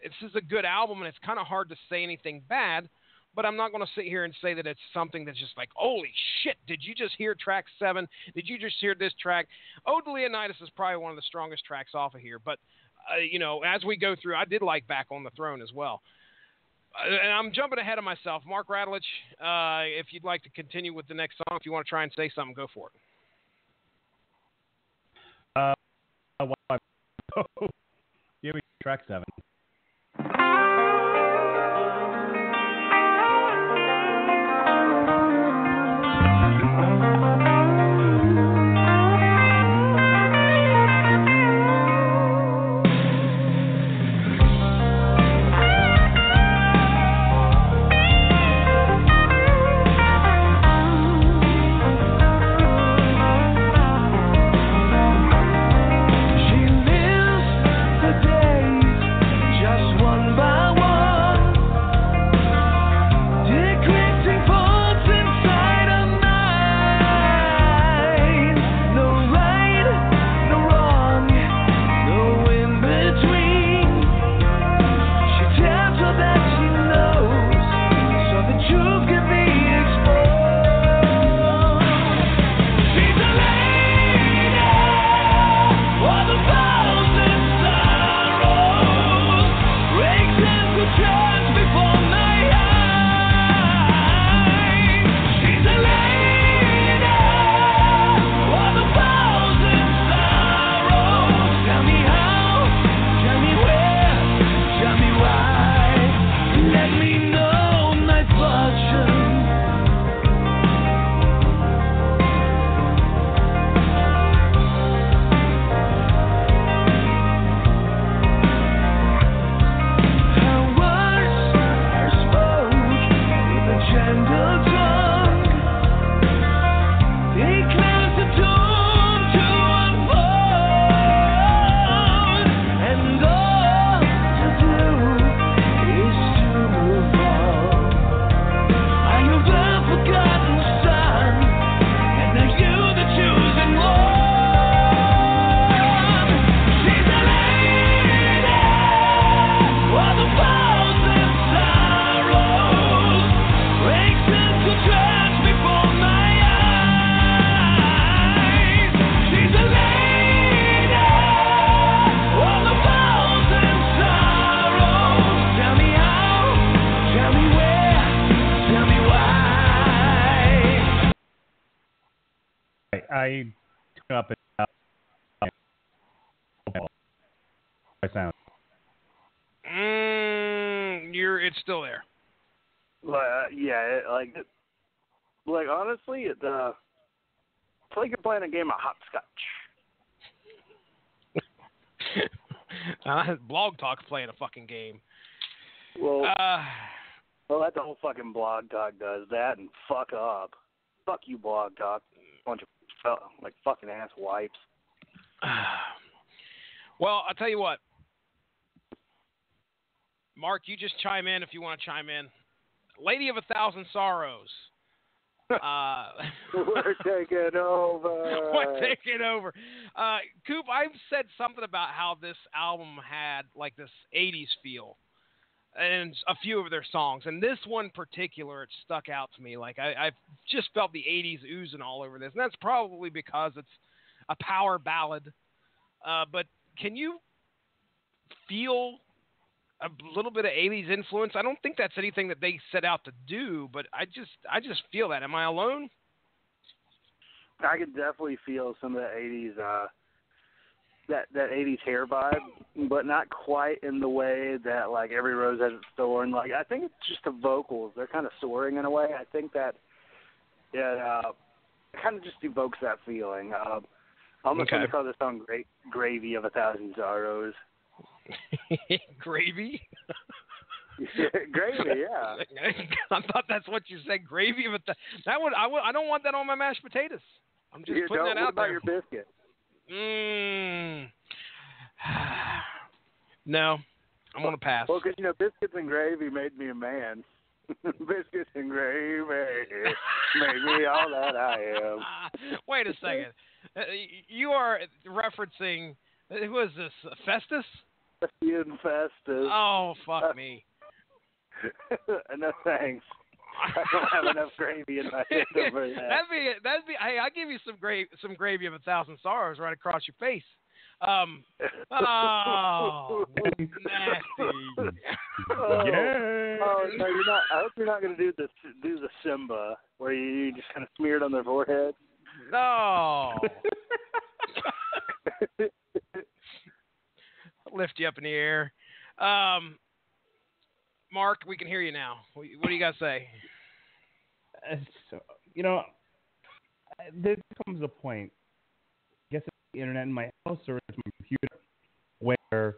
this is a good album, and it's kind of hard to say anything bad, but I'm not going to sit here and say that it's something that's just like, holy shit, did you just hear track 7? Did you just hear this track? Ode to Leonidas is probably one of the strongest tracks off of here, but as we go through, I did like Back on the Throne as well. And I'm jumping ahead of myself. Mark Radulich, if you'd like to continue with the next song, if you want to try and say something, go for it. Give me track 7. She lives the days I took up and I sound. It's still there. Yeah, like honestly, it's like you're playing a game of hopscotch. Blog Talk's playing a fucking game. Well, that's the whole fucking Blog Talk does that and fuck up. Fuck you, Blog Talk. Bunch of fucking ass wipes. Well, I'll tell you what. Mark, you just chime in if you want to chime in. Lady of 1,000 Sorrows. We're taking over. We're taking over. Coop, I've said something about how this album had like this 80s feel. And a few of their songs. And this one in particular, it stuck out to me. Like, I've just felt the 80s oozing all over this. And that's probably because it's a power ballad. But can you feel a little bit of 80s influence? I don't think that's anything that they set out to do, but I just feel that. Am I alone? I could definitely feel some of the 80s, that 80s hair vibe, but not quite in the way that, like, Every Rose Has Its Thorn. Like, I think it's just the vocals. They're kind of soaring in a way. I think that it kind of just evokes that feeling. I almost want to call this song Gravy of 1,000 Sorrows. Gravy? Gravy, yeah. I thought that's what you said, gravy. But I don't want that on my mashed potatoes. I'm just putting that out there. What about your biscuit? No, I'm going to pass. Well, because, biscuits and gravy made me a man. Biscuits and gravy made me all that I am. Wait a second. You are referencing, who is this, Festus? Festus. Oh, fuck me. No thanks. I don't have enough gravy in my head over that. That'd be. Hey, I'll give you some gravy of 1,000 sorrows right across your face. Oh, nasty. Yeah. Oh no, you're not. I hope you're not going to do the Simba where you just kind of smear it on their forehead. No. Lift you up in the air. Mark, we can hear you now. What do you got to say? So, there comes a point, I guess it's the internet in my house or it's my computer, where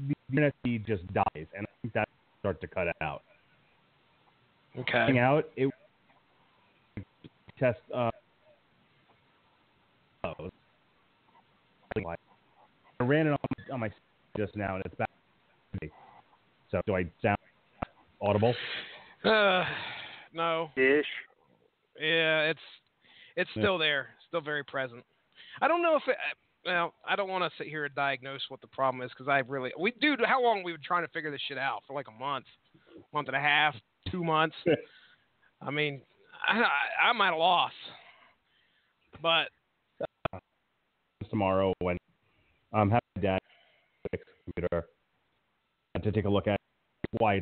the internet feed just dies, and I think that will start to cut out. Okay. It test. I ran it on my just now, and it's back. So do I sound audible? No. Ish. Yeah, it's still there, still very present. I don't know if it. Well, I don't want to sit here and diagnose what the problem is because how long we were trying to figure this shit out for like a month and a half, 2 months. I mean, I'm at a loss. But tomorrow when I'm having my dad fix the computer to take a look at why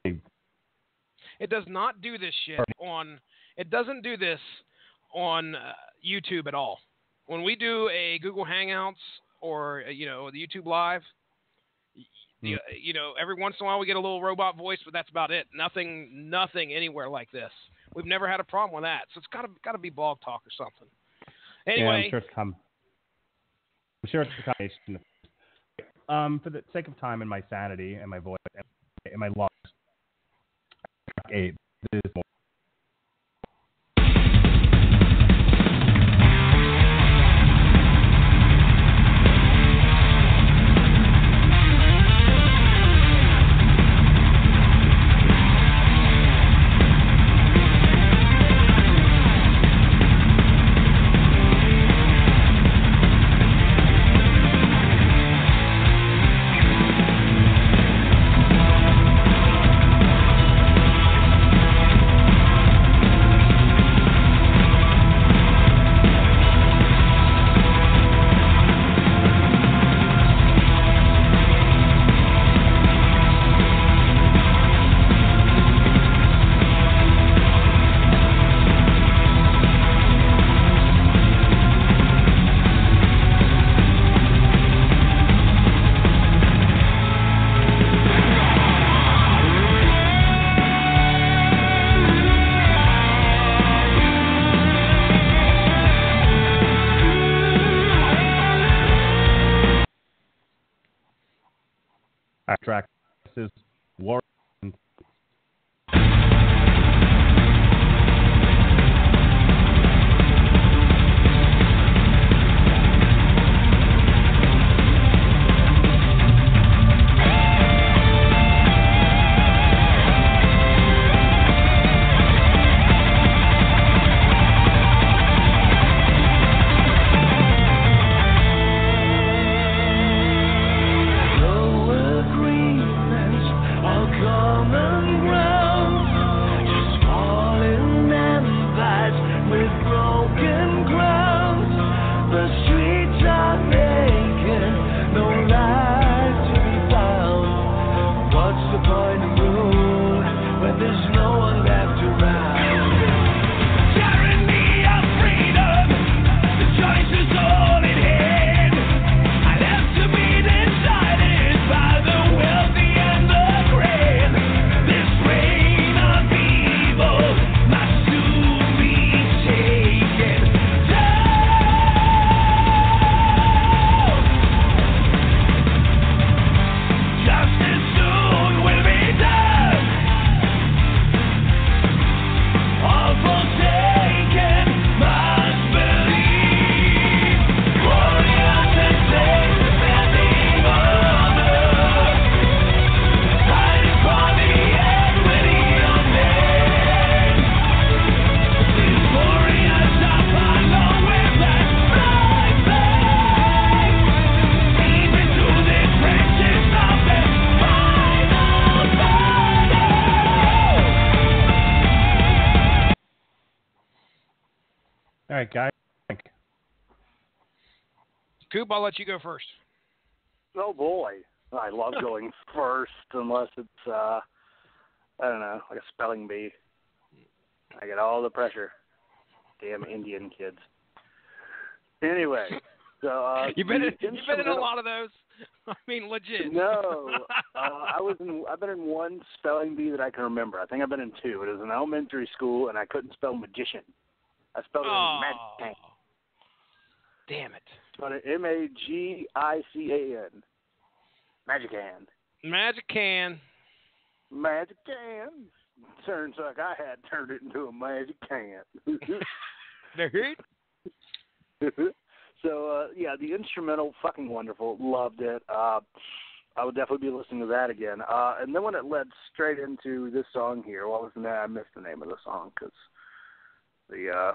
it does not do this shit on. It doesn't do this on YouTube at all. When we do a Google Hangouts or the YouTube Live, every once in a while we get a little robot voice, but that's about it. Nothing anywhere like this. We've never had a problem with that, so it's got to be Blog Talk or something. Anyway, yeah, I'm sure it's a combination. For the sake of time and my sanity and my voice and my lungs, this is more. track. This is War. All right, guys. Coop, I'll let you go first. Oh, boy. I love going first unless it's, I don't know, like a spelling bee. I get all the pressure. Damn Indian kids. Anyway, so... You've been in a lot of those? I mean, legit. No. I've been in one spelling bee that I can remember. I think I've been in two. It was in elementary school, and I couldn't spell magician. I spelled it magic. Damn it. Spelled it M-A-G-I-C-A-N. Magican. Magican. Magican. Turns like I had turned it into a magic can. So, yeah, the instrumental, fucking wonderful. Loved it. I would definitely be listening to that again. And then when it led straight into this song here, what was the name? I missed the name of the song because the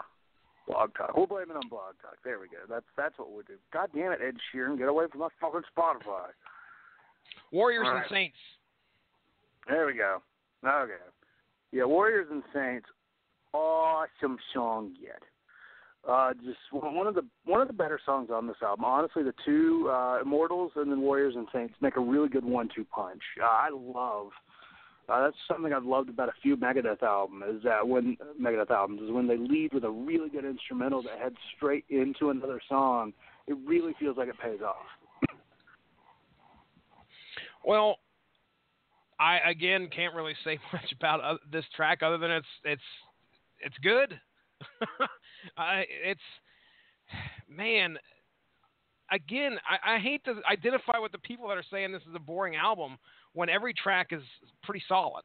Blog Talk. We'll blame it on Blog Talk. There we go. That's what we'll do. God damn it, Ed Sheeran. Get away from my fucking Spotify. Warriors and Saints. There we go. Okay. Yeah, Warriors and Saints. Awesome song yet. Just one of the better songs on this album. Honestly, the two Immortals and then Warriors and Saints make a really good 1-2 punch. I love. That's something I've loved about a few Megadeth albums is when they lead with a really good instrumental that heads straight into another song. It really feels like it pays off. Well, I again can't really say much about this track other than it's good. It's man. Again, I hate to identify with the people that are saying this is a boring album when every track is pretty solid.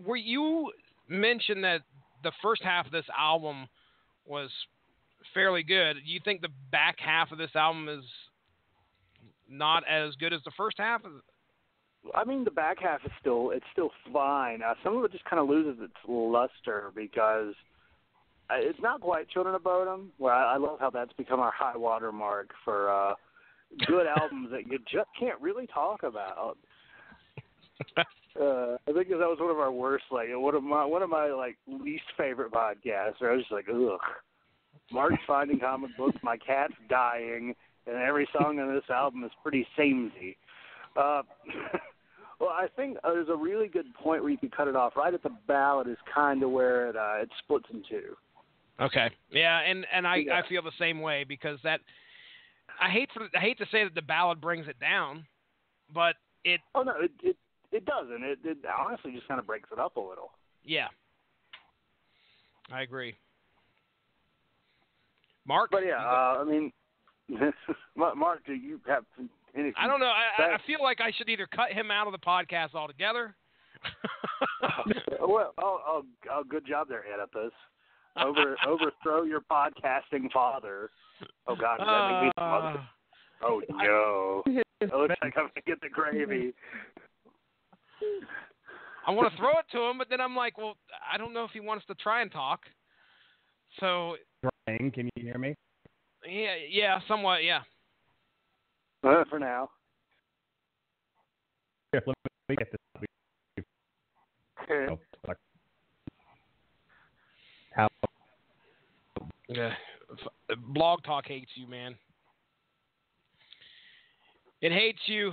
Where you mentioned that the first half of this album was fairly good, do you think the back half of this album is not as good as the first half? I mean, the back half is still fine. Some of it just kind of loses its luster because it's not quite Children of Bodom, where I love how that's become our high water mark for good albums that you just can't really talk about. I think that was one of our worst, like one of my like least favorite podcasts. Where I was just like, ugh. Mark's finding comic books, my cat's dying, and every song on this album is pretty samey. Well, I think there's a really good point where you could cut it off. Right at the ballad is kind of where it splits in two. Okay. Yeah, and I feel the same way because that I hate to say that the ballad brings it down, but it. Oh no, it doesn't. It honestly just kind of breaks it up a little. Yeah. I agree. Mark? But yeah, I mean, Mark, do you have I don't know. I feel like I should either cut him out of the podcast altogether. Well, good job there, Oedipus. Overthrow your podcasting father. Oh, God, does that make me some other... Oh, no. It looks like I'm going to get the gravy. I want to throw it to him, but then I'm like, well, I don't know if he wants to try and talk. So... Brian, can you hear me? Yeah, somewhat, yeah. For now. Here, let me get this. Okay. How? Yeah. Blog Talk hates you, man. It hates you.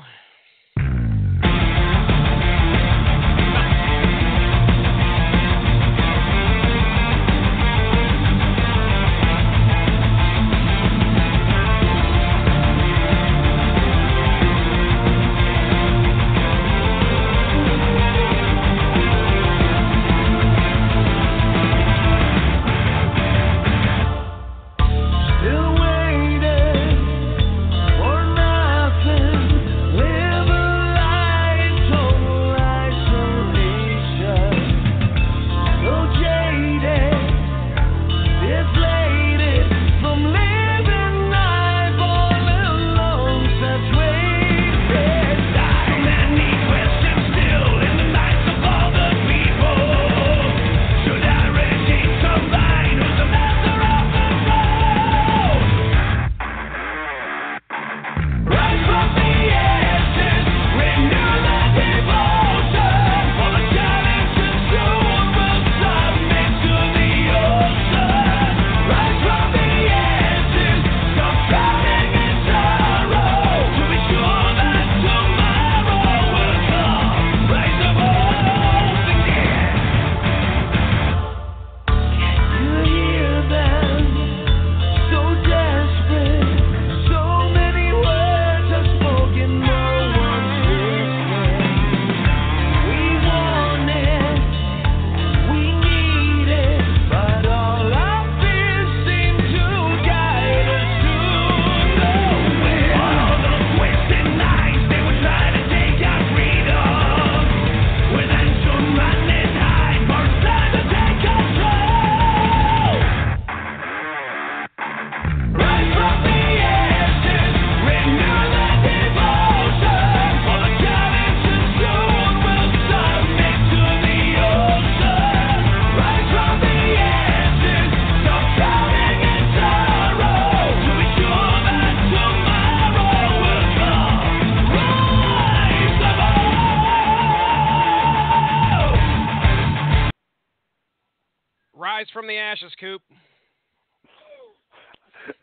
From the ashes, Coop.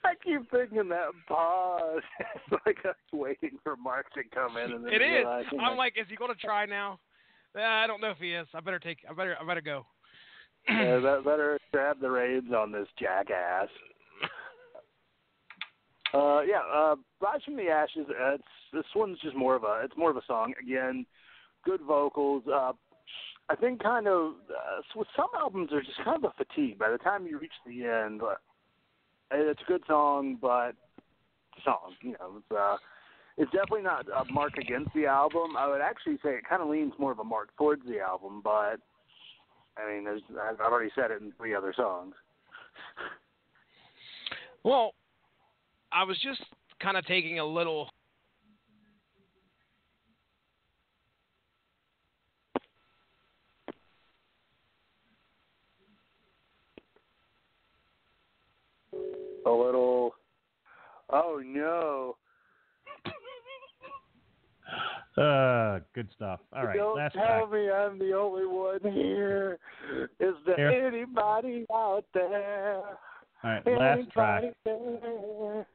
I keep thinking that pause. It's like I was waiting for Mark to come in. And then it is. I'm like, is he going to try now? I don't know if he is. I better go. Better grab the reins on this jackass. Rise from the Ashes. This one's just more of a song. Again, good vocals. I think kind of with some albums there's just kind of a fatigue by the time you reach the end. It's a good song, but it's a song, it's definitely not a mark against the album. I would actually say it kind of leans more of a mark towards the album, but I mean, I've already said it in 3 other songs. Well, I was just kind of taking a little. Oh no. Good stuff. All right, Don't last tell track. me I'm the only one here. Is there anybody out there? All right, last track. There?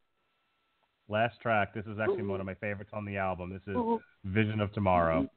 Last track. This is actually one of my favorites on the album. This is Vision of Tomorrow.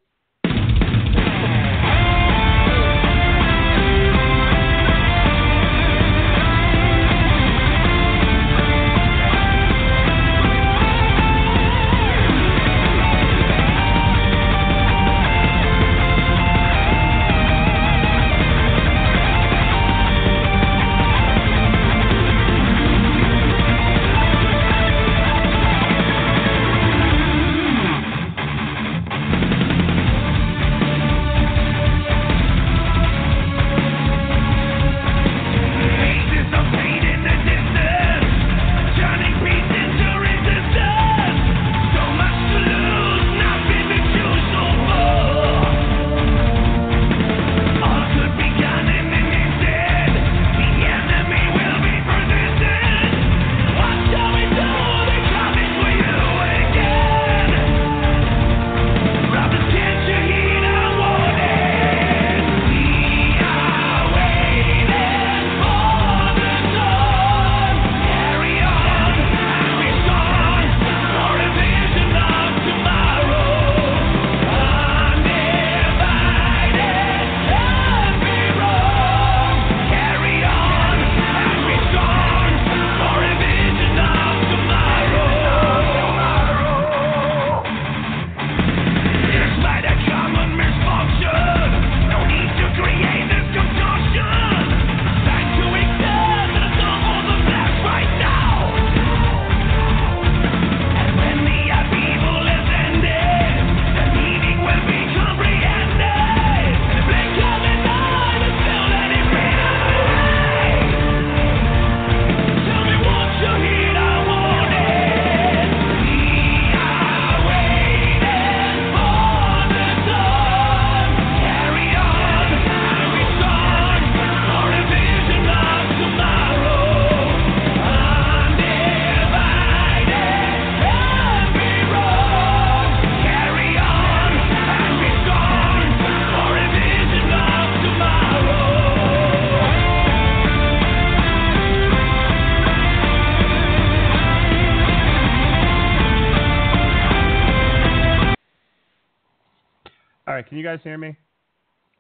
you guys hear me?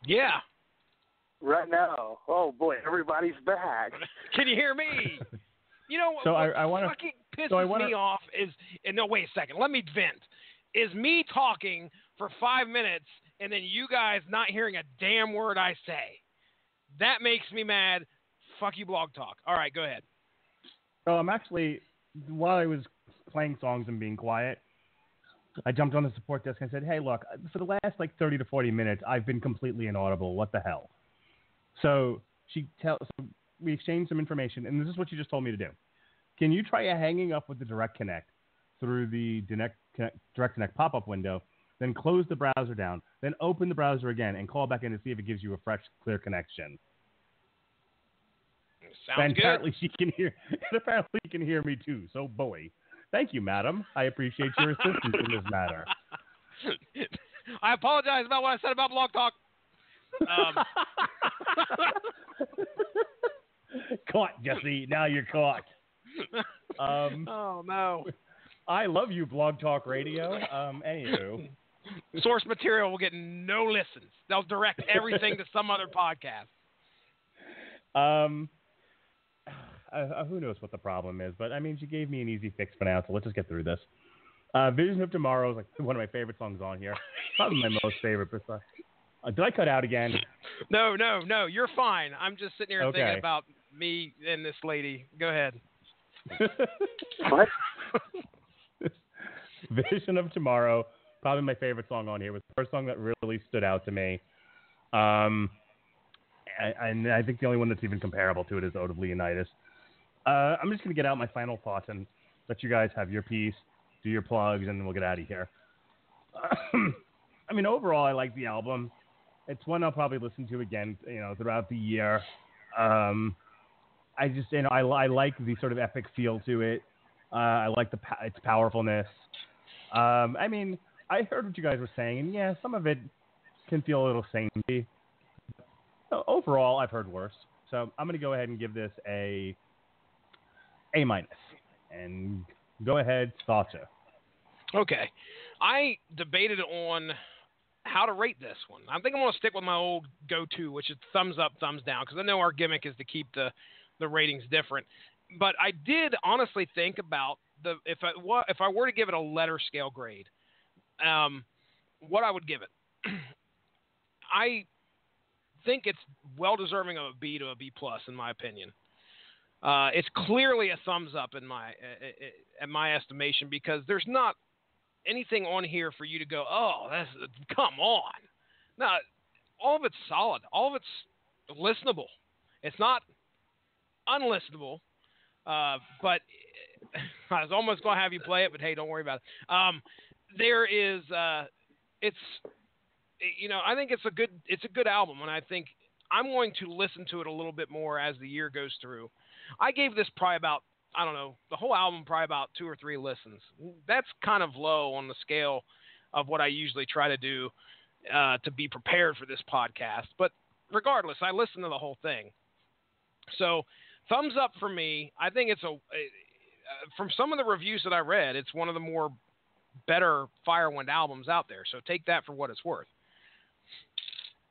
Yeah. Right now. Oh, boy, everybody's back. Can you hear me? You know So what I wanna, fucking pisses me off is, and no, wait a second, let me vent, is me talking for 5 minutes and then you guys not hearing a damn word I say. That makes me mad. Fuck you, Blog Talk. All right, go ahead. So I'm actually, while I was playing songs and being quiet, I jumped on the support desk and said, hey, look, for the last 30 to 40 minutes, I've been completely inaudible. What the hell? So so we exchanged some information, and this is what you just told me to do. Can you try hanging up with the Direct Connect through the Direct Connect pop-up window, then close the browser down, then open the browser again, and call back in to see if it gives you a fresh, clear connection? Sounds and good. Apparently she can hear. And apparently she can hear me too. So, boy, thank you, madam. I appreciate your assistance in this matter. I apologize about what I said about Blog Talk. Caught, Jesse. Now you're caught. Oh no. I love you, Blog Talk Radio. Anywho. Source material will get no listens. They'll direct everything to some other podcast. Who knows what the problem is, but I mean, she gave me an easy fix for now, so let's just get through this. Vision of Tomorrow is one of my favorite songs on here. Probably my most favorite. Did I cut out again? No, you're fine. I'm just sitting here thinking about me and this lady. Go ahead. What? Vision of Tomorrow, probably my favorite song on here. It was the first song that really stood out to me. And I think the only one that's even comparable to it is Ode of Leonidas. I'm just going to get out my final thoughts and let you guys have your piece, do your plugs, and then we'll get out of here. I mean, overall, I like the album. It's one I'll probably listen to again, throughout the year. I just, I like the sort of epic feel to it. I like its powerfulness. I mean, I heard what you guys were saying, and yeah, some of it can feel a little samey. Overall, I've heard worse. So I'm going to go ahead and give this A-. And go ahead, Sasha. Okay. I debated on how to rate this one. I think I'm going to stick with my old go-to, which is thumbs up, thumbs down, because I know our gimmick is to keep the ratings different. But I did honestly think about if I were to give it a letter scale grade, what I would give it. I think it's well deserving of a B to a B plus in my opinion. It's clearly a thumbs up in my estimation, because there's not anything on here for you to go, oh, come on. No, all of it's solid. All of it's listenable. It's not unlistenable, but I was almost going to have you play it, but hey, don't worry about it. There is, I think it's a good album, and I think I'm going to listen to it a little bit more as the year goes through. I gave this probably about, I don't know, the whole album probably about 2 or 3 listens. That's kind of low on the scale of what I usually try to do to be prepared for this podcast. But regardless, I listened to the whole thing. So thumbs up for me. I think it's from some of the reviews that I read, it's one of the more better Firewind albums out there. So take that for what it's worth.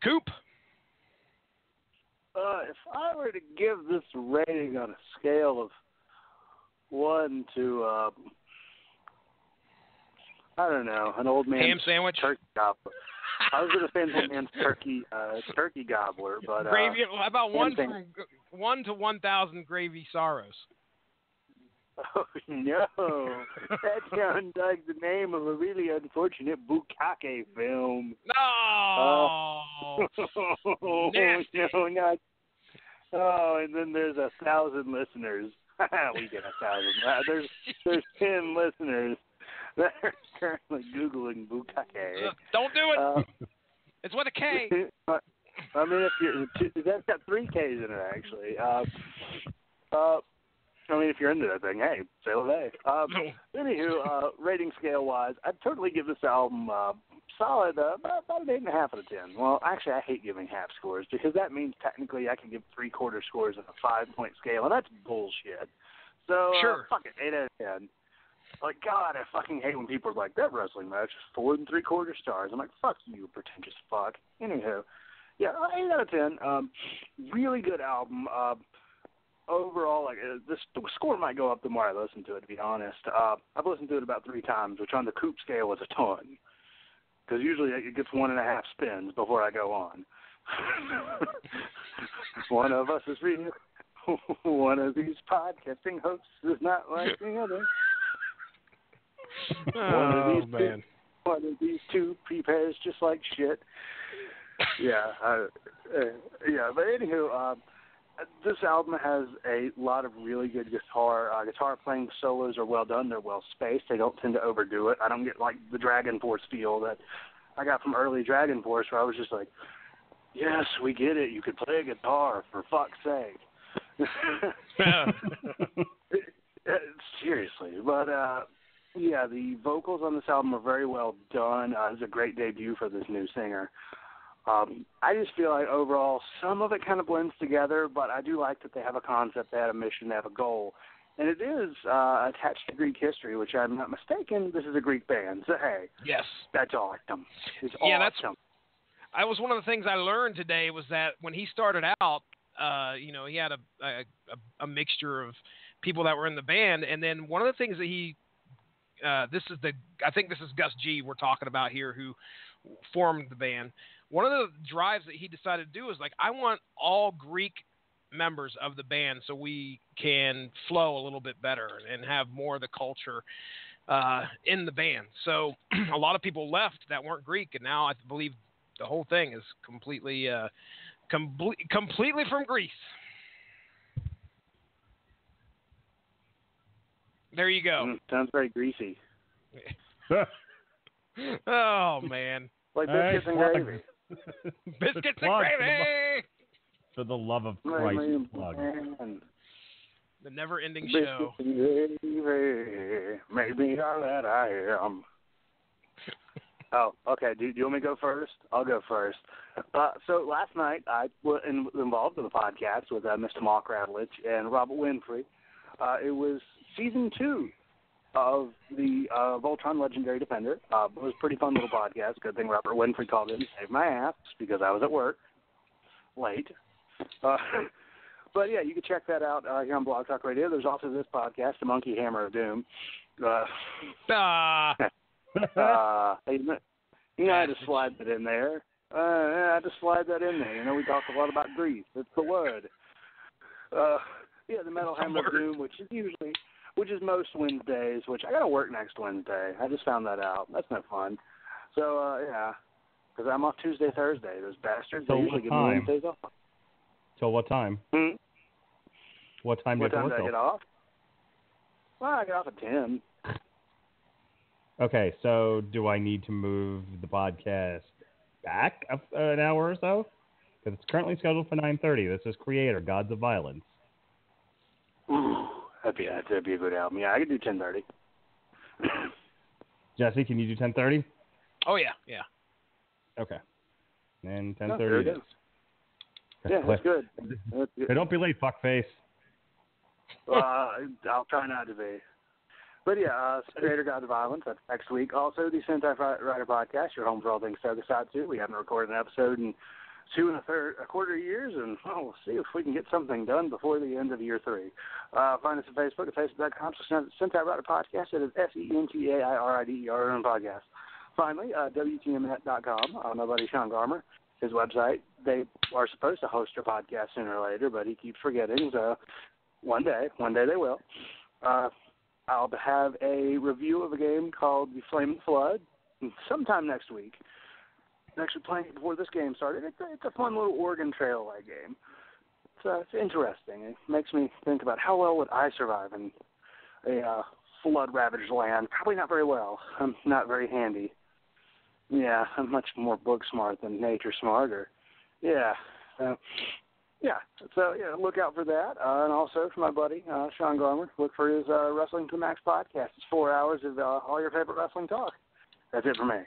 Coop? If I were to give this rating on a scale of 1 to, I don't know, an old man's ham sandwich, turkey gobbler. I was going to say an old man's turkey gobbler, but gravy. How about 1 to 1,000 gravy sorrows? Oh no, that sounds like the name of a really unfortunate bukkake film. No, nasty. No, not. Oh, and then there's 1,000 listeners. We get 1,000. There's 10 listeners that are currently Googling bukkake. Don't do it. It's with a K. I mean, that's got 3 Ks in it actually. I mean, if you're into that thing, hey, sail away. Anywho, rating scale-wise, I'd totally give this album solid, about an 8.5 out of 10. Well, actually, I hate giving half scores, because that means technically I can give 3/4 scores on a 5-point scale, and that's bullshit. So, sure. Fuck it, 8 out of 10. Like, God, I fucking hate when people are like, that wrestling match is 4 3/4 stars. I'm like, fuck you, pretentious fuck. Anywho, yeah, 8 out of 10. Really good album. Overall, like the score might go up the more I listen to it, to be honest. I've listened to it about 3 times, which on the Coop scale is a ton. Because usually it gets 1.5 spins before I go on. One of us is real. One of these podcasting hosts is not like the other. One of these two prepares just like shit. Yeah, but anywho, this album has a lot of really good guitar playing solos are well done. They're well spaced. They don't tend to overdo it. I don't get like the Dragon Force feel that I got from early Dragon Force, where I was just like, yes, we get it. You could play a guitar, for fuck's sake. Seriously, but yeah, the vocals on this album are very well done. It's a great debut for this new singer. I just feel like overall some of it kind of blends together, but I do like that they have a concept, they have a mission, they have a goal. And it is attached to Greek history, which I'm not mistaken. This is a Greek band. So, hey, yes, that's awesome. It's awesome. I was one of the things I learned today was that when he started out, he had a mixture of people that were in the band, and then one of the things that he, I think this is Gus G. we're talking about here, who formed the band. One of the drives that he decided to do was like, I want all Greek members of the band so we can flow a little bit better and have more of the culture in the band. So a lot of people left that weren't Greek, and now I believe the whole thing is completely from Greece. There you go. Sounds very greasy. Oh, man. Like biscuits and gravy. Biscuits and gravy! For the love of Christ, plug. The never-ending show. Biscuits and gravy, make me all that I am. Oh, okay. Do you want me to go first? I'll go first. So last night I was involved in the podcast with Mr. Mark Radulich and Robert Winfrey. It was season 2 of the Voltron Legendary Defender. It was a pretty fun little podcast. Good thing Robert Winfrey called in and saved my ass because I was at work late. But yeah, you can check that out here on Blog Talk Radio. There's also this podcast, The Monkey Hammer of Doom. I had to slide that in there. I had to slide that in there. We talk a lot about Greece. It's the word. Yeah, the Metal Hammer of Doom, which is most Wednesdays, which I got to work next Wednesday. I just found that out. That's no fun. So, yeah, because I'm off Tuesday, Thursday. Those bastards, they usually give me Wednesdays off. So what time? What time do you I get off? Well, I get off at 10. Okay, so do I need to move the podcast back an hour or so? Because it's currently scheduled for 9:30. This is Creator, Gods of Violence. Ooh, that'd be a good album. Yeah, I could do 10:30. Jesse, can you do 10:30? Oh, yeah. Okay. And 10:30 it is. Yeah, that's good. Hey, don't be late, fuckface. I'll try not to be. But yeah, Creator, Gods of Violence, that's next week. Also, the Sentai Writer Podcast, your home for all things Tokusatsu. We haven't recorded an episode in 2 1/4 years, and we'll see if we can get something done before the end of year 3. Find us on Facebook at facebook.com/Sentai Writer Podcast. It is SENTAIRIDER podcast. Finally, WTMnet.com. My buddy Sean Garmer, his website. They are supposed to host your podcast sooner or later, but he keeps forgetting. So one day they will. I'll have a review of a game called The Flame and Flood sometime next week. I'm actually playing it before this game started. It's a fun little Oregon Trail-like game. It's interesting. It makes me think about how well would I survive in a flood-ravaged land. Probably not very well. I'm not very handy. Yeah, I'm much more book smart than nature smarter. Yeah. So look out for that. And also for my buddy, Sean Garmer, look for his Wrestling to the Max podcast. It's 4 hours of all your favorite wrestling talk. That's it for me.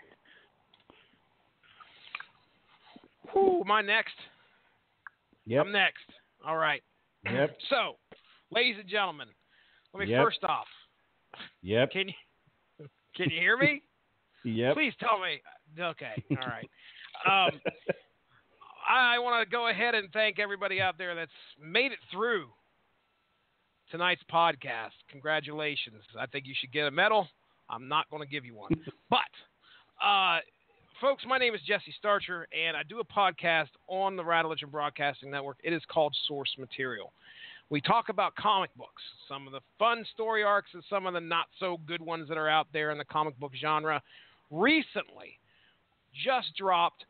Ooh, am I next? Yep. I'm next. All right. Yep. So, ladies and gentlemen, let me first off, Yep. Can you hear me? Yep. Please tell me. Okay. All right. I want to go ahead and thank everybody out there that's made it through tonight's podcast. Congratulations. I think you should get a medal. I'm not going to give you one. But, folks, my name is Jesse Starcher, and I do a podcast on the Radulich and Broadcasting Network. It is called Source Material. We talk about comic books, some of the fun story arcs and some of the not-so-good ones that are out there in the comic book genre. Recently, just dropped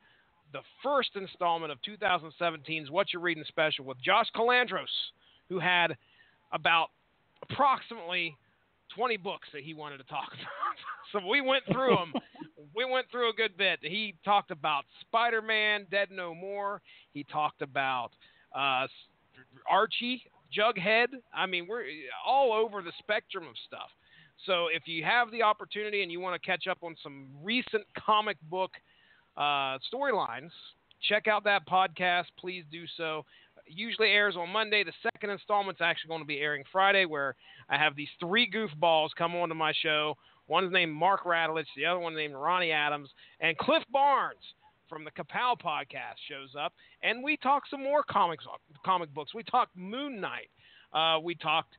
the first installment of 2017's What You're Reading special with Josh Calandros, who had about approximately 20 books that he wanted to talk about. So we went through them. We went through a good bit. He talked about Spider-Man, Dead No More. He talked about Archie, Jughead. I mean, we're all over the spectrum of stuff. So if you have the opportunity and you want to catch up on some recent comic book storylines, check out that podcast. Please do so. It usually airs on Monday. The second installment's actually going to be airing Friday, where I have these three goofballs come onto my show. One's named Mark Radulich, the other one named Ronnie Adams, and Cliff Barnes from the Kapow podcast shows up, and we talk some more comic books. We talked Moon Knight. We talked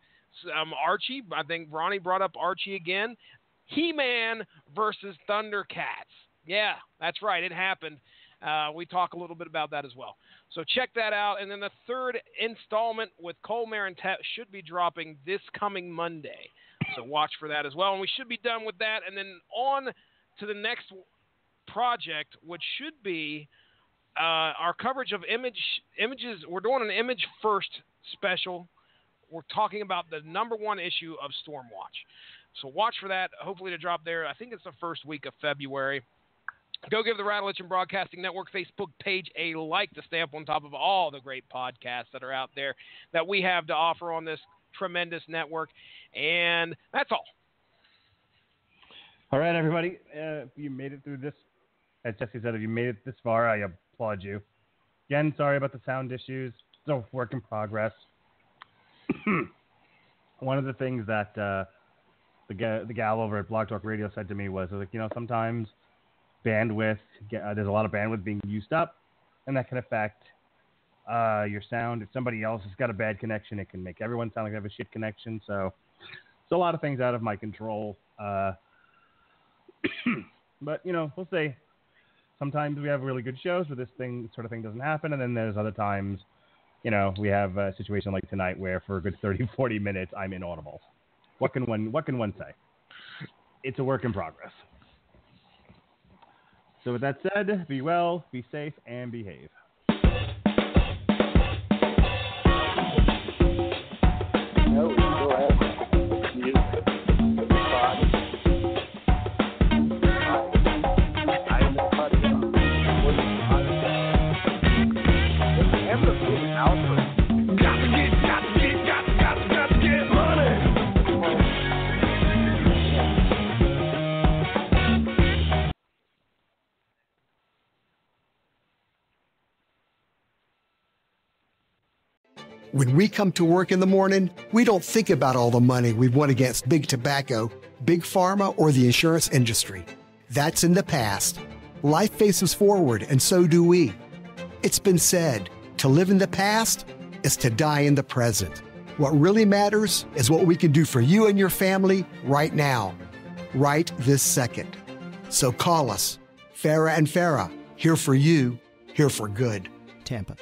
Archie. I think Ronnie brought up Archie again. He-Man versus Thundercats. Yeah, that's right. It happened. We talk a little bit about that as well. So check that out. And then the third installment with Cole Marantet should be dropping this coming Monday. So watch for that as well. And we should be done with that. And then on to the next project, which should be our coverage of images. We're doing an Image First special. We're talking about the #1 issue of Stormwatch. So watch for that, hopefully to drop there. I think it's the first week of February. Go give the Radulich and Broadcasting Network Facebook page a like to stay up on top of all the great podcasts that are out there that we have to offer on this tremendous network. And that's all. All right, everybody. If you made it through this, as Jesse said, if you made it this far, I applaud you. Again, sorry about the sound issues. Still work in progress. One of the things that the gal over at Blog Talk Radio said to me was like, sometimes bandwidth, there's a lot of bandwidth being used up, and that can affect your sound. If somebody else has got a bad connection, it can make everyone sound like they have a shit connection. So it's a lot of things out of my control. But, we'll see. Sometimes we have really good shows where this sort of thing doesn't happen, and then there's other times, we have a situation like tonight where for a good 30, 40 minutes I'm inaudible. What can one say? It's a work in progress. So with that said, be well, be safe, and behave. When we come to work in the morning, we don't think about all the money we've won against big tobacco, big pharma, or the insurance industry. That's in the past. Life faces forward, and so do we. It's been said, to live in the past is to die in the present. What really matters is what we can do for you and your family right now, right this second. So call us, Farah and Farah, here for you, here for good. Tampa.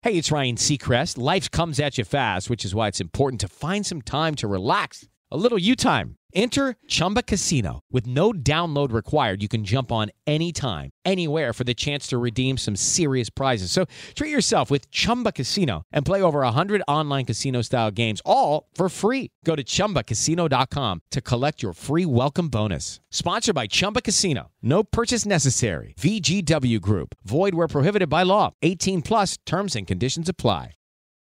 Hey, it's Ryan Seacrest. Life comes at you fast, which is why it's important to find some time to relax. A little you time. Enter Chumba Casino. With no download required, you can jump on anytime, anywhere for the chance to redeem some serious prizes. So treat yourself with Chumba Casino and play over 100 online casino-style games, all for free. Go to ChumbaCasino.com to collect your free welcome bonus. Sponsored by Chumba Casino. No purchase necessary. VGW Group. Void where prohibited by law. 18 plus terms and conditions apply.